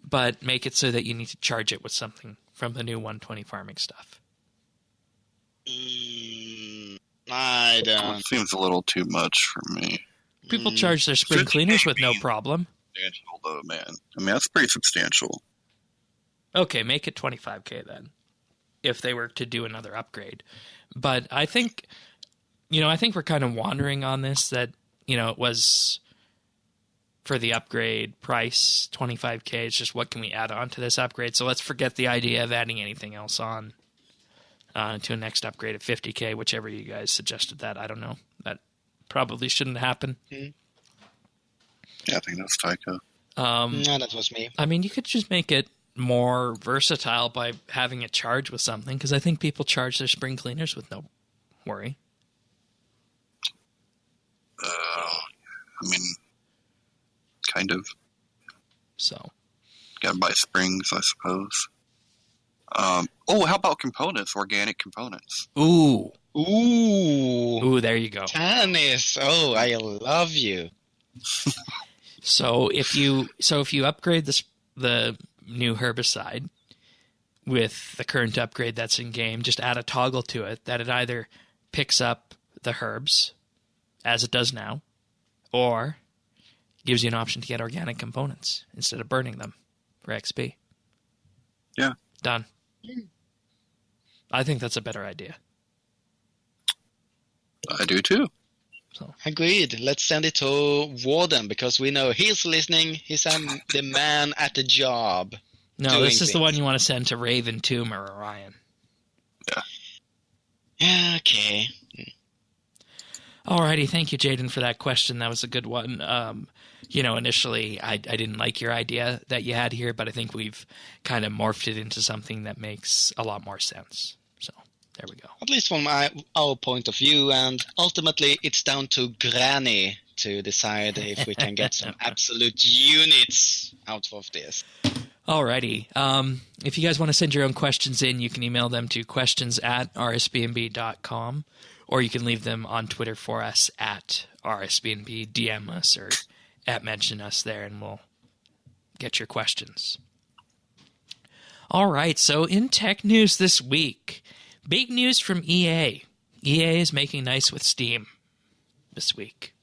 but make it so that you need to charge it with something from the new 120 farming stuff. I don't. It seems a little too much for me. People charge their spring cleaners with no problem. Substantial, though, man. I mean, that's pretty substantial. Okay, make it 25k then, if they were to do another upgrade. But I think we're kind of wandering on this, that, it was for the upgrade price, 25k. It's just what can we add on to this upgrade? So let's forget the idea of adding anything else on to a next upgrade at 50k, whichever you guys suggested that. I don't know. That probably shouldn't happen. Yeah, I think that's Tycho. No, that was me. I mean, you could just make it more versatile by having it charge with something, because I think people charge their spring cleaners with no worry. I mean, kind of. So. Gotta buy springs, I suppose. How about components? Organic components. Ooh, Ooh, there you go. Tannis. Oh, I love you. So if you upgrade the new herbicide with the current upgrade that's in game, just add a toggle to it that it either picks up the herbs as it does now, or gives you an option to get organic components instead of burning them for XP. Yeah. Done. I think that's a better idea. I do too. So. Agreed. Let's send it to Warden, because we know he's listening. He's the man at the job. No, this is the one you want to send to Raven, Tomb, or Orion. Yeah, okay. Alrighty, thank you, Jaden, for that question. That was a good one. Initially, I didn't like your idea that you had here, but I think we've kind of morphed it into something that makes a lot more sense. So, there we go. At least from our point of view, and ultimately it's down to Granny to decide if we can get some absolute units out of this. Alrighty. If you guys want to send your own questions in, you can email them to questions@rsbnb.com, or you can leave them on Twitter for us at RSBNB, DM us, or @mention us there, and we'll get your questions. All right, so in tech news this week, big news from EA. EA is making nice with Steam this week.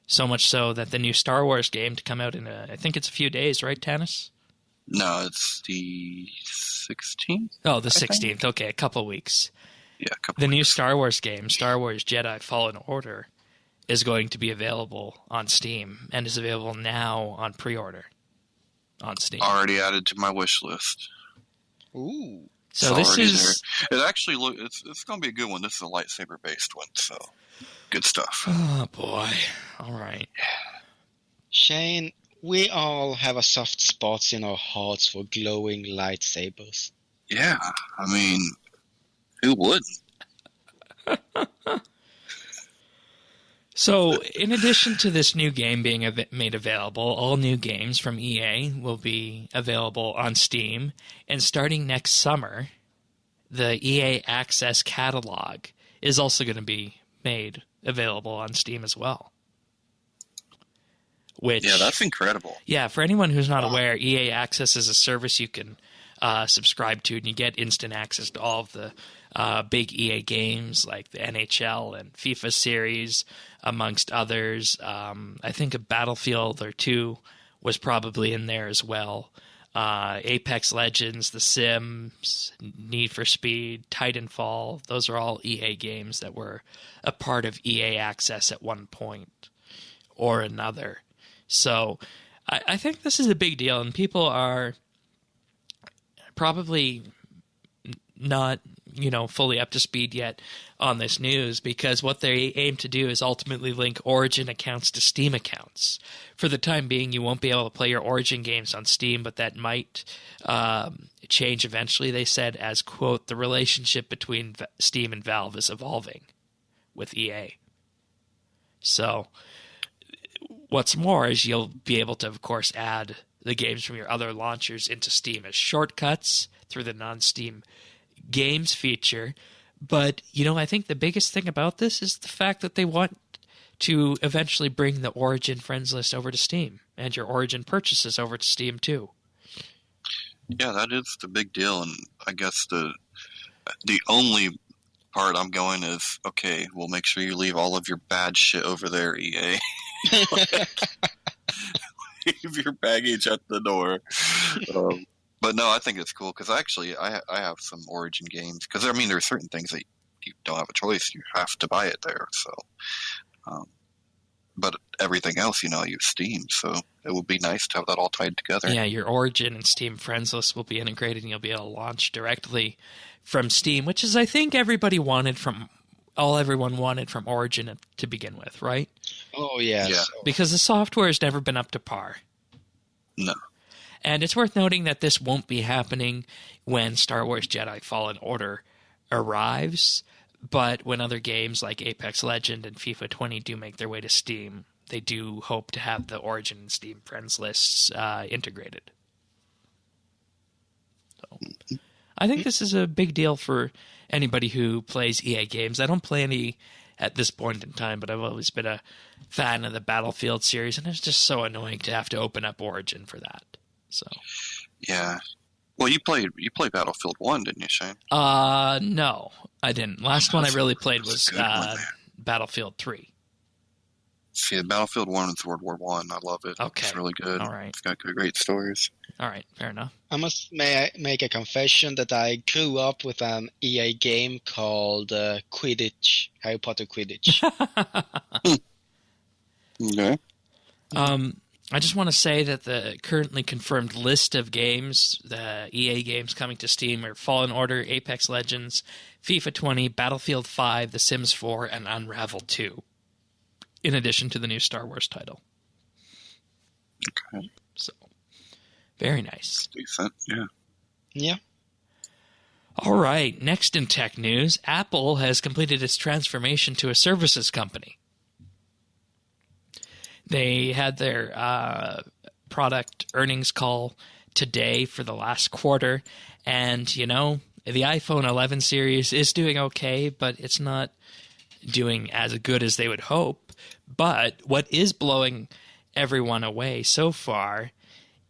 So much so that the new Star Wars game to come out in I think it's a few days, right, Tannis? No, it's the 16th. Oh, the 16th. Okay, a couple weeks. Yeah, a couple The new weeks. Star Wars game, Star Wars Jedi Fallen Order, is going to be available on Steam and is available now on pre-order on Steam. Already added to my wish list. Ooh. So this is there. It actually it's going to be a good one. This is a lightsaber based one, so good stuff. Oh boy! All right. Shane, we all have a soft spots in our hearts for glowing lightsabers. Yeah, I mean, who wouldn't? So, in addition to this new game being made available, all new games from EA will be available on Steam. And starting next summer, the EA Access catalog is also going to be made available on Steam as well. Yeah, that's incredible. Yeah, for anyone who's not aware, EA Access is a service you can subscribe to, and you get instant access to all of the big EA games like the NHL and FIFA series, amongst others. I think a Battlefield or two was probably in there as well. Apex Legends, The Sims, Need for Speed, Titanfall, those are all EA games that were a part of EA Access at one point or another. So I think this is a big deal, and people are probably not, fully up to speed yet on this news, because what they aim to do is ultimately link Origin accounts to Steam accounts. For the time being, you won't be able to play your Origin games on Steam, but that might change eventually, they said, as, quote, the relationship between Steam and Valve is evolving with EA. So what's more is you'll be able to, of course, add the games from your other launchers into Steam as shortcuts through the non-Steam games feature. But, I think the biggest thing about this is the fact that they want to eventually bring the Origin friends list over to Steam and your Origin purchases over to Steam too. Yeah, that is the big deal. And I guess the only part I'm going is, okay, well, make sure you leave all of your bad shit over there, EA. Leave your baggage at the door. But no, I think it's cool because actually I have some Origin games, because there are certain things that you don't have a choice; you have to buy it there. So, but everything else, I use Steam, so it would be nice to have that all tied together. Yeah, your Origin and Steam friends list will be integrated, and you'll be able to launch directly from Steam, which is, I think, everyone wanted from Origin to begin with, right? Oh yes. Yeah. Because the software has never been up to par. No. And it's worth noting that this won't be happening when Star Wars Jedi Fallen Order arrives, but when other games like Apex Legend and FIFA 20 do make their way to Steam, they do hope to have the Origin and Steam friends lists integrated. So, I think this is a big deal for anybody who plays EA games. I don't play any at this point in time, but I've always been a fan of the Battlefield series, and it's just so annoying to have to open up Origin for that. So, yeah. Well, you played Battlefield 1, didn't you, Shane? No, I didn't. Last one I really played was Battlefield 3. See, Battlefield 1 is World War 1. I love it. Okay. It's really good. All right. It's got great stories. All right, fair enough. May I make a confession that I grew up with an EA game called Quidditch, Harry Potter Quidditch. Okay. I just want to say that the currently confirmed list of games, the EA games coming to Steam, are Fallen Order, Apex Legends, FIFA 20, Battlefield 5, The Sims 4, and Unravel 2, in addition to the new Star Wars title. Okay. So, very nice. Decent, yeah. Yeah. All right, next in tech news, Apple has completed its transformation to a services company. They had their product earnings call today for the last quarter, and, the iPhone 11 series is doing okay, but it's not doing as good as they would hope. But what is blowing everyone away so far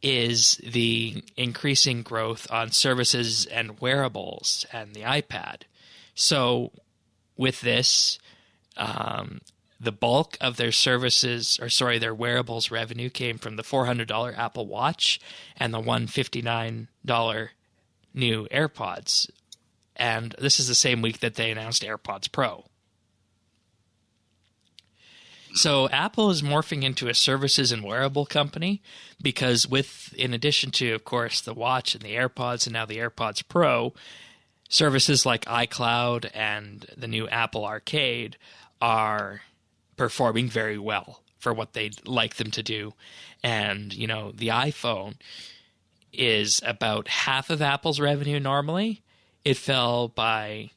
is the increasing growth on services and wearables and the iPad. So with this, the bulk of their their wearables revenue came from the $400 Apple Watch and the $159 new AirPods. And this is the same week that they announced AirPods Pro. So Apple is morphing into a services and wearable company because in addition to, of course, the watch and the AirPods and now the AirPods Pro, services like iCloud and the new Apple Arcade are performing very well for what they'd like them to do. And, the iPhone is about half of Apple's revenue normally. It fell by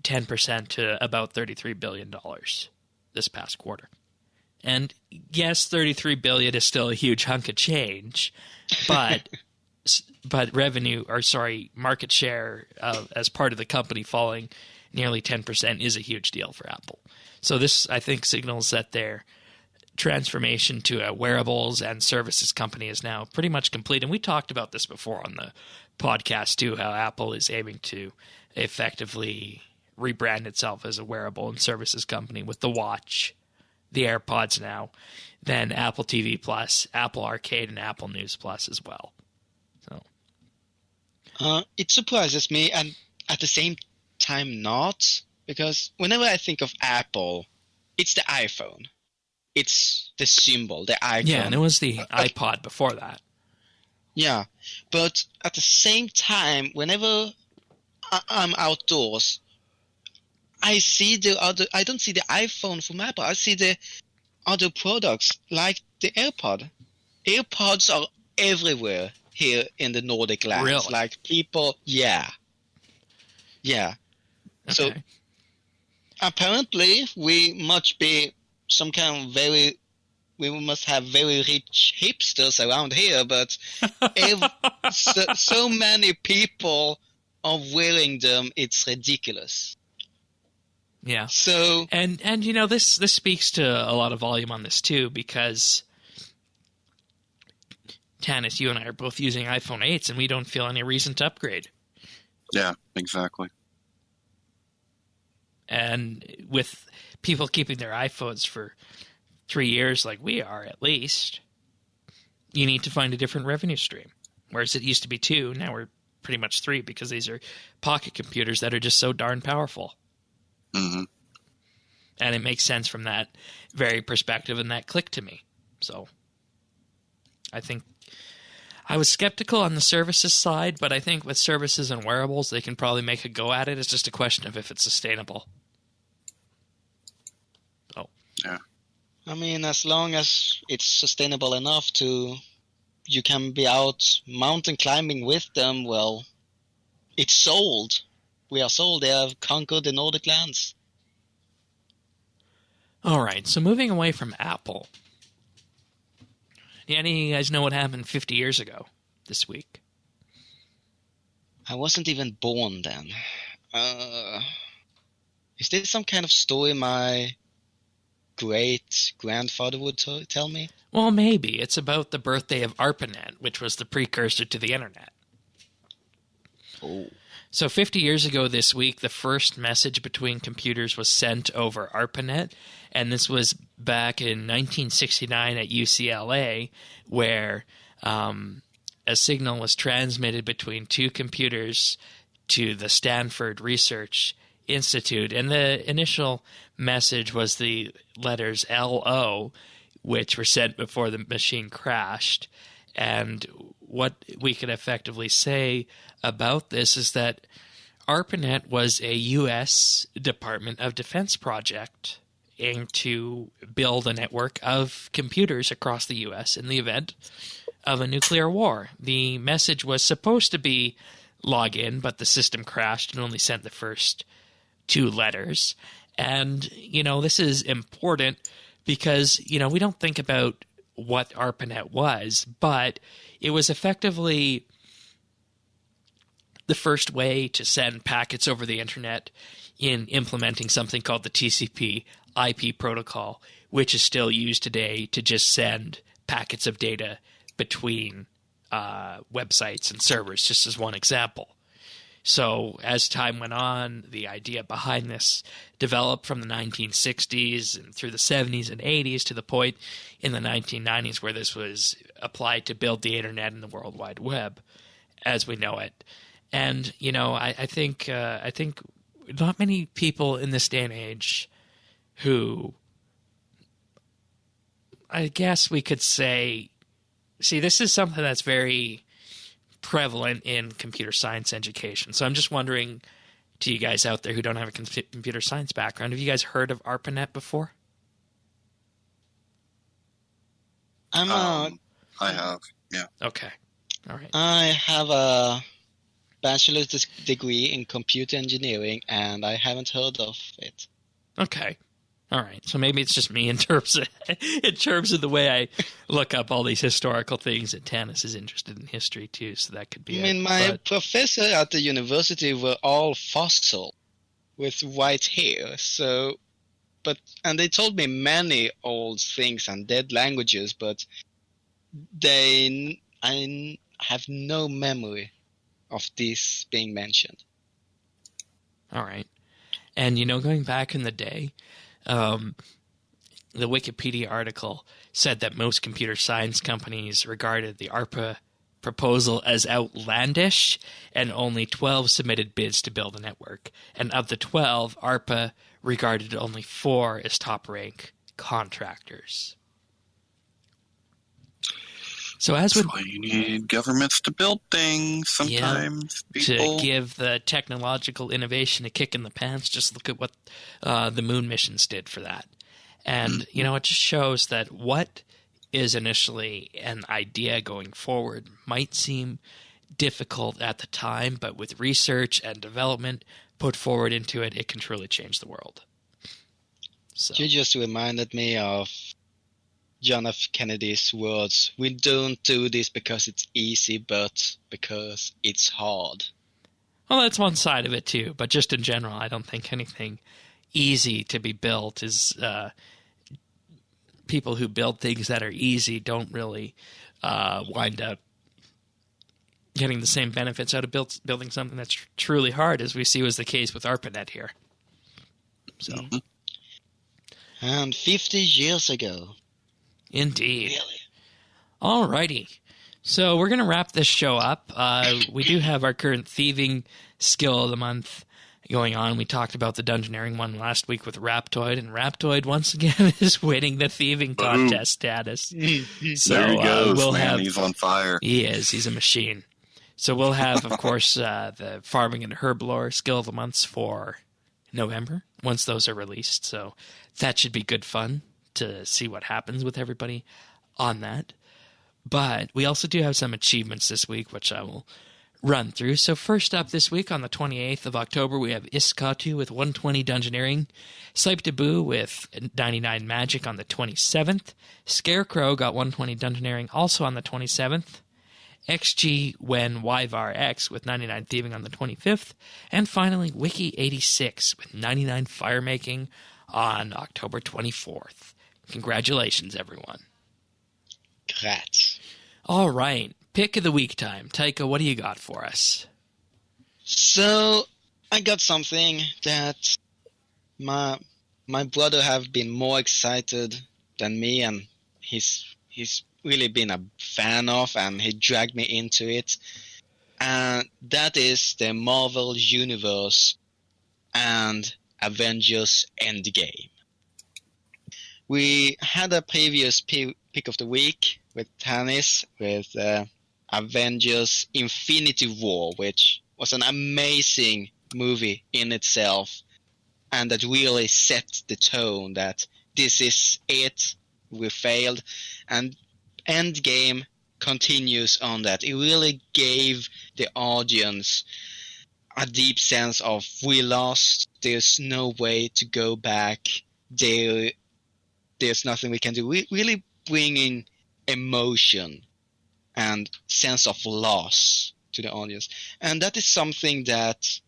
10% to about $33 billion this past quarter. And yes, $33 billion is still a huge hunk of change, but market share as part of the company falling nearly 10% is a huge deal for Apple. So this, I think, signals that their transformation to a wearables and services company is now pretty much complete. And we talked about this before on the podcast too, how Apple is aiming to effectively rebrand itself as a wearable and services company with the watch, the AirPods now, then Apple TV Plus, Apple Arcade, and Apple News Plus as well. So it surprises me, and at the same time not, because whenever I think of Apple, it's the iPhone. It's the symbol, the icon. Yeah, and it was the iPod before that. Yeah, but at the same time, whenever I'm outdoors, I don't see the iPhone from Apple. I see the other products like the AirPod. AirPods are everywhere here in the Nordic lands. Really? Like people, yeah. Okay. So apparently we must be some kind of we must have very rich hipsters around here, but so many people are wearing them, it's ridiculous. Yeah. So and this speaks to a lot of volume on this too, because Tanis, you and I are both using iPhone 8s and we don't feel any reason to upgrade. Yeah, exactly. And with people keeping their iPhones for 3 years like we are at least, you need to find a different revenue stream. Whereas it used to be 2, now we're pretty much 3 because these are pocket computers that are just so darn powerful. Mm-hmm. And it makes sense from that very perspective, and that clicked to me. So I think I was skeptical on the services side, but I think with services and wearables, they can probably make a go at it. It's just a question of if it's sustainable. So, yeah. I mean, as long as it's sustainable enough you can be out mountain climbing with them, well, it's sold. We are sold. They have conquered the Nordic lands. All right, so moving away from Apple, do any of you guys know what happened 50 years ago this week? I wasn't even born then. Is this some kind of story my great-grandfather would tell me? Well, maybe. It's about the birthday of ARPANET, which was the precursor to the Internet. Oh. So 50 years ago this week, the first message between computers was sent over ARPANET, and this was back in 1969 at UCLA, where a signal was transmitted between 2 computers to the Stanford Research Institute, and the initial message was the letters LO, which were sent before the machine crashed. And what we could effectively say about this is that ARPANET was a U.S. Department of Defense project aimed to build a network of computers across the U.S. in the event of a nuclear war. The message was supposed to be login, but the system crashed and only sent the first 2 letters. And, this is important because, we don't think about what ARPANET was, but it was effectively the first way to send packets over the internet in implementing something called the TCP IP protocol, which is still used today to just send packets of data between websites and servers, just as one example. So as time went on, the idea behind this developed from the 1960s and through the 70s and 80s to the point in the 1990s where this was applied to build the internet and the World Wide Web as we know it. And, you know, I think not many people in this day and age who, I guess we could say, see, this is something that's very prevalent in computer science education. So I'm just wondering to you guys out there who don't have a computer science background, have you guys heard of ARPANET before? I have, yeah. Okay. All right. I have a bachelor's degree in computer engineering, and I haven't heard of it. Okay. All right. So maybe it's just me in terms of the way I look up all these historical things, and Tanis is interested in history too, so that could be my professor at the university were all fossil with white hair, and they told me many old things and dead languages, but I have no memory of this being mentioned. All right. And, you know, going back in the day, the Wikipedia article said that most computer science companies regarded the ARPA proposal as outlandish, and only 12 submitted bids to build a network. And of the 12, ARPA regarded only 4 as top-rank contractors. So as That's why you need governments to build things sometimes. To give the technological innovation a kick in the pants, just look at what the moon missions did for that. And, you know, it just shows that what is initially an idea going forward might seem difficult at the time, but with research and development put forward into it, it can truly change the world. So. You just reminded me of John F. Kennedy's words, "We don't do this because it's easy, but because it's hard." Well, that's one side of it, too. But just in general, I don't think anything easy to be built is... people who build things that are easy don't really wind up getting the same benefits out of building something that's truly hard, as we see was the case with ARPANET here. So, And 50 years ago. Indeed. Really? All righty. So we're going to wrap this show up. We do have our current thieving skill of the month going on. We talked about the Dungeoneering one last week with Raptoid, and Raptoid once again is winning the thieving contest status. So there he goes, man. He's on fire. He is. He's a machine. So we'll have, of course, the Farming and Herblore skill of the months for November once those are released. So that should be good fun to see what happens with everybody on that. But we also do have some achievements this week, which I will run through. So first up this week on the 28th of October, we have Iskatu with 120 Dungeoneering, Sleiptabu with 99 Magic on the 27th, Scarecrow got 120 Dungeoneering also on the 27th, XG Wen Yvar X with 99 Thieving on the 25th, and finally Wiki86 with 99 Firemaking on October 24th. Congratulations, everyone. Congrats. All right. Pick of the week time. Taika, what do you got for us? So, I got something that my brother have been more excited than me, and he's really been a fan of, and he dragged me into it. And that is the Marvel Universe and Avengers Endgame. We had a previous pick of the week with Tanis with Avengers Infinity War, which was an amazing movie in itself, and that really set the tone that this is it, we failed, and Endgame continues on that. It really gave the audience a deep sense of we lost, there's no way to go back, there's nothing we can do. We really bringing emotion and sense of loss to the audience. And that is something that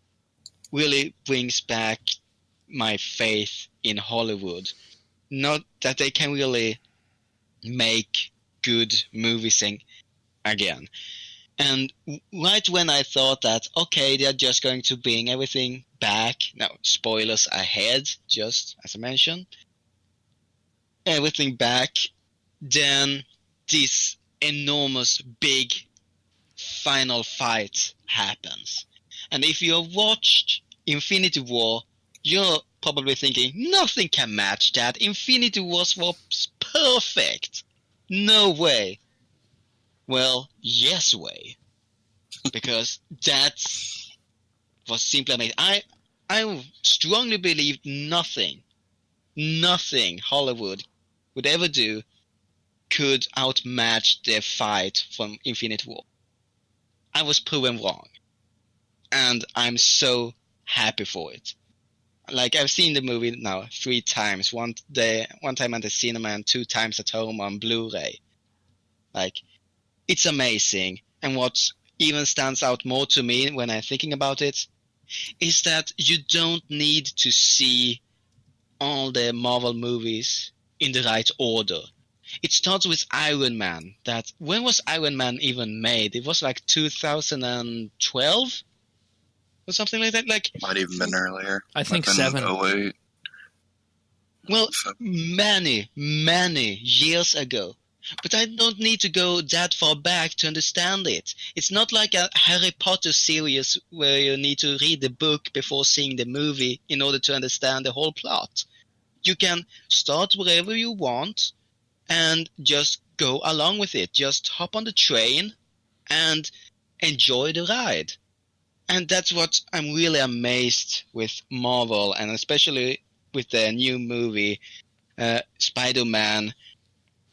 really brings back my faith in Hollywood. Not that they can really make good movies again. And right when I thought that, okay, they're just going to bring everything back. No, spoilers ahead, just as I mentioned. Everything back. Then this enormous, big final fight happens. And if you have watched Infinity War, you're probably thinking, nothing can match that. Infinity War was perfect. No way. Well, yes way. Because that was simply amazing. I strongly believe nothing Hollywood would ever do could outmatch the fight from Infinity War. I was proven wrong. And I'm so happy for it. Like, I've seen the movie now 3 times. One time at the cinema and 2 times at home on Blu-ray. Like, it's amazing. And what even stands out more to me when I'm thinking about it is that you don't need to see all the Marvel movies in the right order. It starts with Iron Man. When was Iron Man even made? It was like 2012 or something like that. Like, might even been earlier. I think 7. 08. Well, many years ago. But I don't need to go that far back to understand it. It's not like a Harry Potter series where you need to read the book before seeing the movie in order to understand the whole plot. You can start wherever you want and just go along with it. Just hop on the train and enjoy the ride. And that's what I'm really amazed with Marvel, and especially with the new movie, Spider-Man,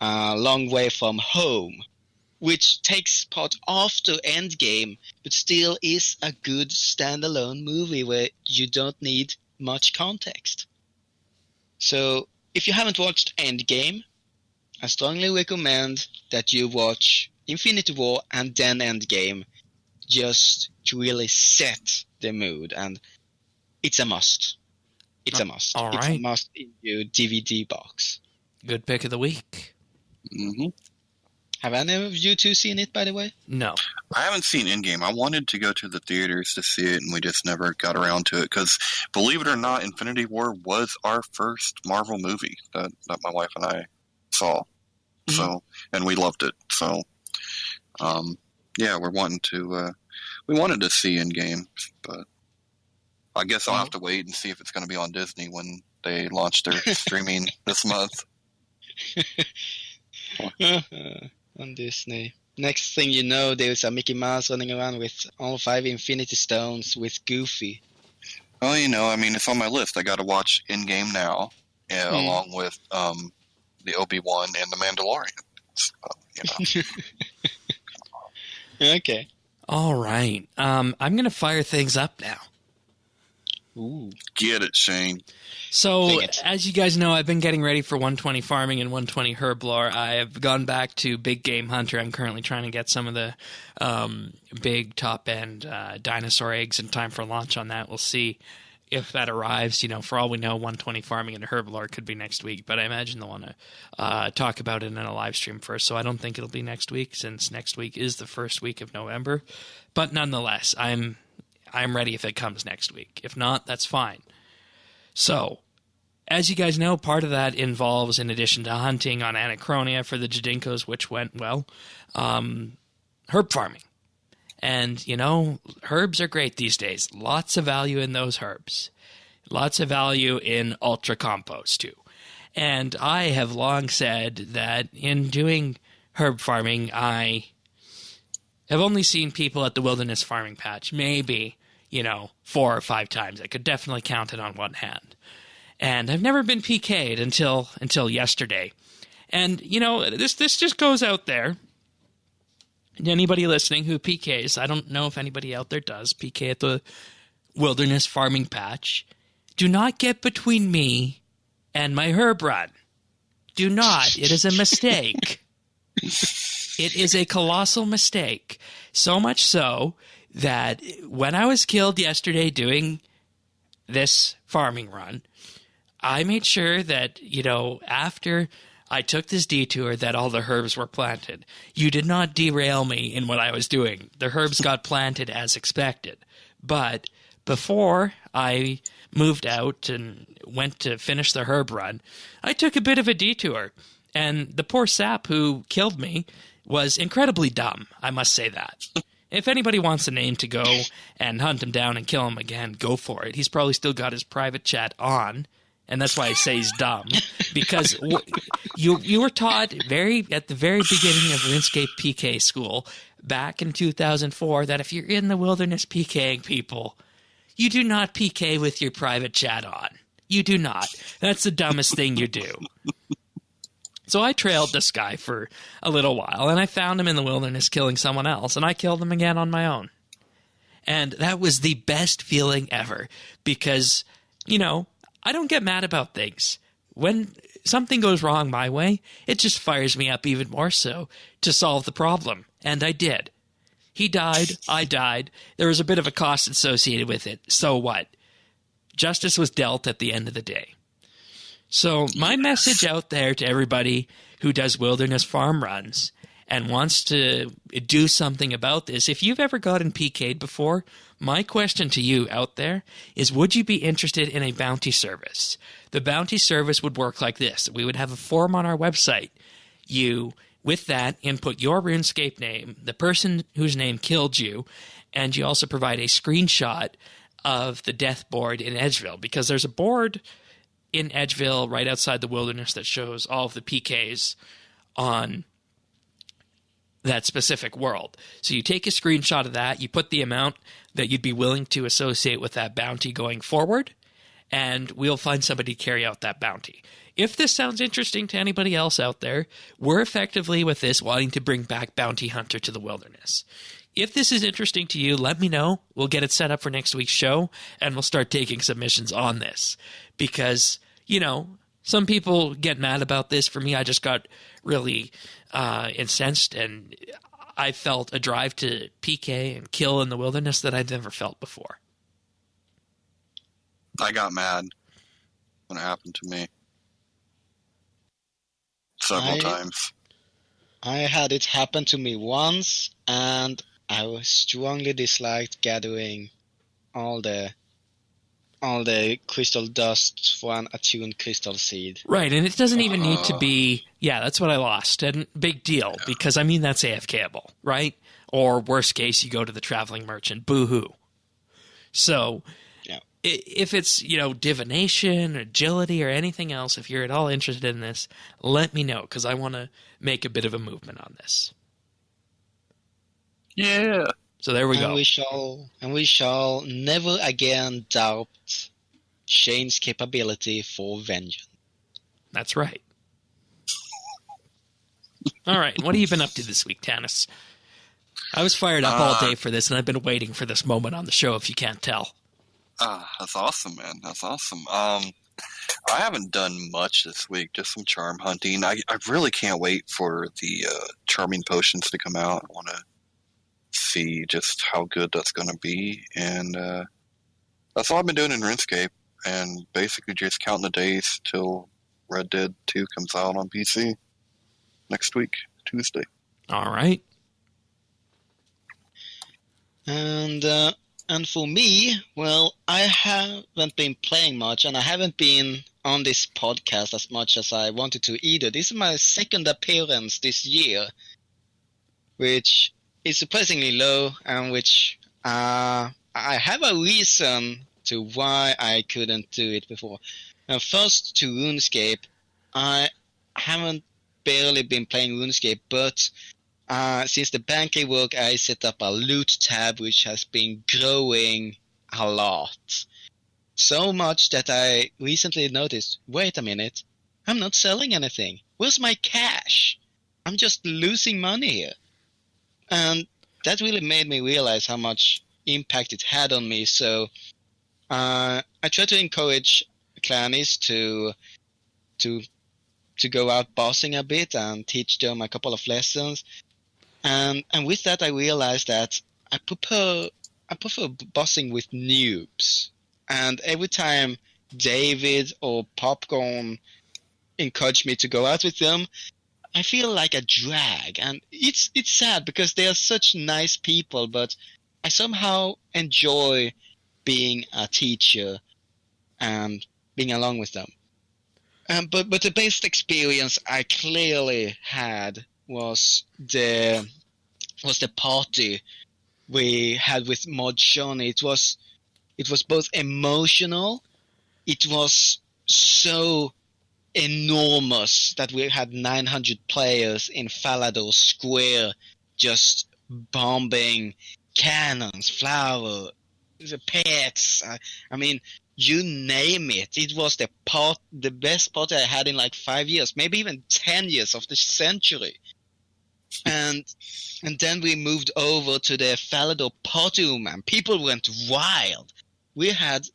Long Way From Home, which takes part after Endgame, but still is a good standalone movie where you don't need much context. So, if you haven't watched Endgame, I strongly recommend that you watch Infinity War and then Endgame, just to really set the mood, and it's a must. It's a must. All right. It's a must in your DVD box. Good pick of the week. Mm-hmm. Have any of you two seen it, by the way? No. I haven't seen Endgame. I wanted to go to the theaters to see it, and we just never got around to it. Because, believe it or not, Infinity War was our first Marvel movie that my wife and I saw. Mm-hmm. So, and we loved it. So, yeah, we wanted to see Endgame, but I guess I'll have to wait and see if it's going to be on Disney when they launch their streaming this month. On Disney. Next thing you know, there's a Mickey Mouse running around with all 5 Infinity Stones with Goofy. Oh, it's on my list. I got to watch Endgame now, along with the Obi-Wan and the Mandalorian. So, Okay. All right. I'm going to fire things up now. Ooh. Get it, Shane. So, as you guys know, I've been getting ready for 120 farming and 120 herb lore. I have gone back to Big Game Hunter. I'm currently trying to get some of the big top-end dinosaur eggs in time for launch on that. We'll see if that arrives. For all we know, 120 farming and herb lore could be next week, but I imagine they'll want to talk about it in a live stream first, so I don't think it'll be next week, since next week is the first week of November. But nonetheless, I'm ready if it comes next week. If not, that's fine. So, as you guys know, part of that involves, in addition to hunting on Anachronia for the Jadinkos, which went well, herb farming. And, herbs are great these days. Lots of value in those herbs. Lots of value in ultra compost, too. And I have long said that in doing herb farming, I have only seen people at the Wilderness Farming Patch, maybe, 4 or 5 times. I could definitely count it on one hand. And I've never been PK'd until yesterday. And, this just goes out there. Anybody listening who PKs, I don't know if anybody out there does, PK at the Wilderness Farming Patch, do not get between me and my herb run. Do not. It is a mistake. It is a colossal mistake. So much so that when I was killed yesterday doing this farming run, I made sure that, after I took this detour that all the herbs were planted. You did not derail me in what I was doing. The herbs got planted as expected. But before I moved out and went to finish the herb run, I took a bit of a detour. And the poor sap who killed me was incredibly dumb, I must say that. If anybody wants a name to go and hunt him down and kill him again, go for it. He's probably still got his private chat on, and that's why I say he's dumb. Because you were taught at the very beginning of RuneScape PK school back in 2004 that if you're in the wilderness PKing people, you do not PK with your private chat on. You do not. That's the dumbest thing you do. So I trailed this guy for a little while, and I found him in the wilderness killing someone else, and I killed him again on my own. And that was the best feeling ever because, I don't get mad about things. When something goes wrong my way, it just fires me up even more so to solve the problem. And I did. He died. I died. There was a bit of a cost associated with it. So what? Justice was dealt at the end of the day. So my message out there to everybody who does wilderness farm runs and wants to do something about this, if you've ever gotten PK'd before, my question to you out there is, would you be interested in a bounty service? The bounty service would work like this. We would have a form on our website. You, with that, input your RuneScape name, the person whose name killed you, and you also provide a screenshot of the death board in Edgeville, because there's a board in Edgeville right outside the wilderness that shows all of the PKs on that specific world. So you take a screenshot of that, you put the amount that you'd be willing to associate with that bounty going forward, and we'll find somebody to carry out that bounty. If this sounds interesting to anybody else out there, we're effectively with this wanting to bring back Bounty Hunter to the wilderness. If this is interesting to you, let me know. We'll get it set up for next week's show, and we'll start taking submissions on this. Because, some people get mad about this. For me, I just got really incensed, and I felt a drive to PK and kill in the wilderness that I'd never felt before. I got mad when it happened to me. Several times. I had it happen to me once, and I strongly disliked gathering all the crystal dust for an attuned crystal seed. Right, and it doesn't even need to be, that's what I lost. And big deal, because that's AFKable, right? Or worst case, you go to the traveling merchant, boo-hoo. So, if it's, divination, agility, or anything else, if you're at all interested in this, let me know, because I want to make a bit of a movement on this. Yeah. So there we go. And we shall never again doubt Shane's capability for vengeance. That's right. All right, what have you been up to this week, Tanis? I was fired up all day for this, and I've been waiting for this moment on the show, if you can't tell. That's awesome, man. That's awesome. I haven't done much this week, just some charm hunting. I really can't wait for the charming potions to come out. I want to see just how good that's going to be. And that's all I've been doing in RuneScape, and basically just counting the days till Red Dead 2 comes out on PC next week, Tuesday. All right. And for me, well, I haven't been playing much, and I haven't been on this podcast as much as I wanted to either. This is my second appearance this year, which is surprisingly low, and which I have a reason to why I couldn't do it before. First, to RuneScape, I haven't barely been playing RuneScape, but since the bank work, I set up a loot tab, which has been growing a lot. So much that I recently noticed, wait a minute, I'm not selling anything. Where's my cash? I'm just losing money here. And that really made me realize how much impact it had on me. So I try to encourage clannies to go out bossing a bit and teach them a couple of lessons. And with that, I realized that I prefer bossing with noobs. And every time David or Popcorn encourage me to go out with them, I feel like a drag. And it's sad because they are such nice people, but I somehow enjoy being a teacher and being along with them. But the best experience I clearly had was the party we had with Mod Shauny. It was both emotional. It was so enormous that we had 900 players in Falador Square just bombing cannons, flour, the pets. I mean, you name it. It was the best party I had in like 5 years, maybe even 10 years of the century. And then we moved over to the Falador party room, and people went wild. We had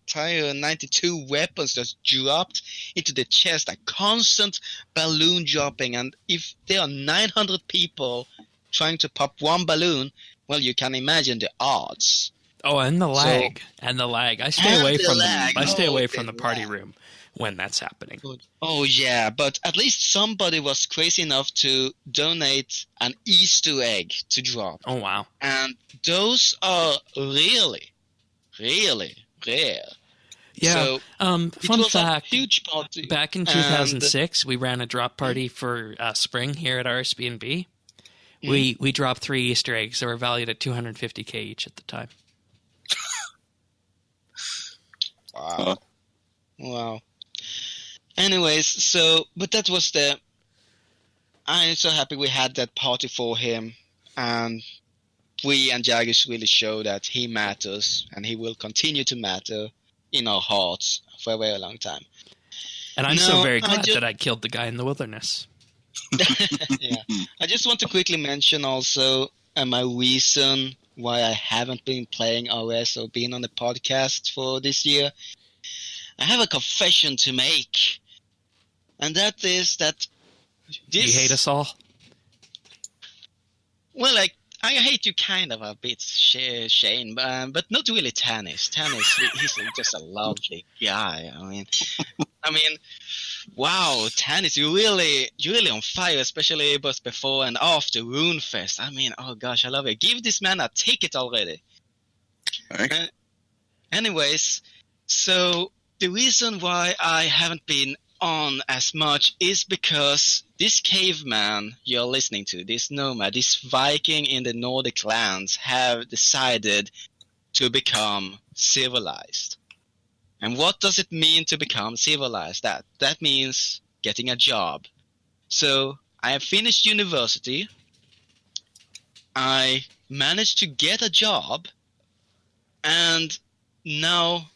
Tier 92 weapons just dropped into the chest, a constant balloon dropping. And if there are 900 people trying to pop one balloon, well, you can imagine the odds. Oh, and the lag. I stay away from the party room when that's happening. Oh, yeah, but at least somebody was crazy enough to donate an Easter egg to drop. Oh, wow. And those are really, really rare. Yeah. So, fun fact, huge party. Back in 2006, we ran a drop party for spring here at RSBANDB. We dropped 3 Easter eggs that were valued at $250K each at the time. Wow. Anyways, but that was I'm so happy we had that party for him, and we and Jaggers really show that he matters, and he will continue to matter in our hearts for a very long time. And I'm so very glad that I killed the guy in the wilderness. Yeah. I just want to quickly mention also my reason why I haven't been playing RS or been on the podcast for this year. I have a confession to make, and that is that this... You hate us all? Well, I hate you kind of a bit, Shane, but not really Tannis. Tannis, he's just a lovely guy. I mean, wow, Tannis, you're really on fire, especially both before and after RuneFest. I mean, oh gosh, I love it. Give this man a ticket already. Okay. Anyways, so the reason why I haven't been on as much is because this caveman you're listening to, this nomad, this Viking in the Nordic lands, have decided to become civilized. And what does it mean to become civilized? That means getting a job. So I have finished university. I managed to get a job, and now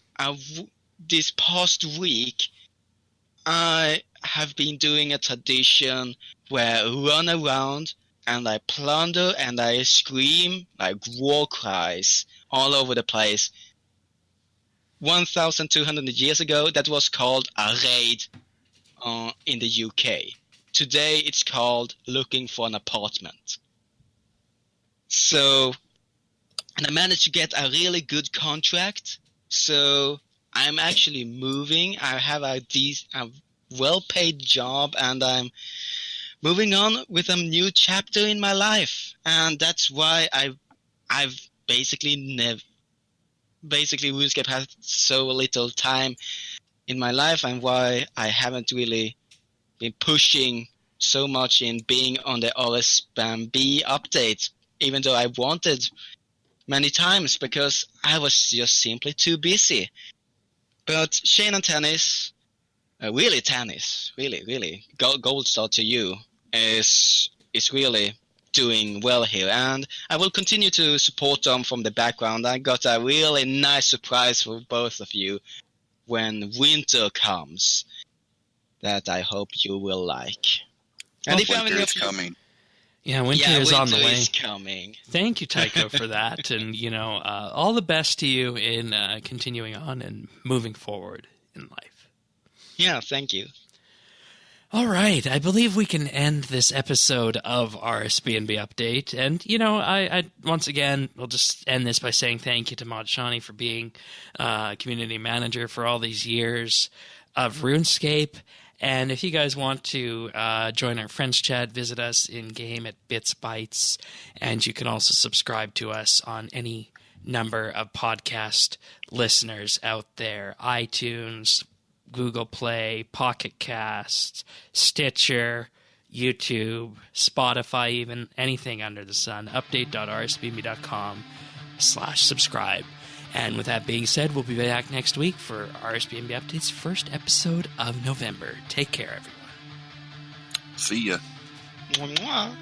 this past week I have been doing a tradition where I run around and I plunder and I scream like war cries all over the place. 1,200 years ago, that was called a raid in the UK. Today, it's called looking for an apartment. So, and I managed to get a really good contract. So, I'm actually moving. I have a well-paid job, and I'm moving on with a new chapter in my life. And that's why I've basically RuneScape has so little time in my life, and why I haven't really been pushing so much in being on the RSBANDB update, even though I wanted many times, because I was just simply too busy. But Shane and Tannis, really Tannis, really, gold star to you, is really doing well here, and I will continue to support them from the background. I got a really nice surprise for both of you when winter comes that I hope you will like. And if you have any coming. Yeah, winter is on the way. Winter is coming. Thank you, Tycho, for that, and all the best to you in continuing on and moving forward in life. Yeah, thank you. All right, I believe we can end this episode of RSBANDB Update. And, I once again, will just end this by saying thank you to Mod Shauny for being community manager for all these years. of RuneScape. And if you guys want to join our friends chat, visit us in-game at Bits Bytes. And you can also subscribe to us on any number of podcast listeners out there. iTunes, Google Play, Pocket Cast, Stitcher, YouTube, Spotify, even anything under the sun. update.rsbnb.com/subscribe. And with that being said, we'll be back next week for RSBANDB Update's first episode of November. Take care, everyone. See ya. Mwah, mwah.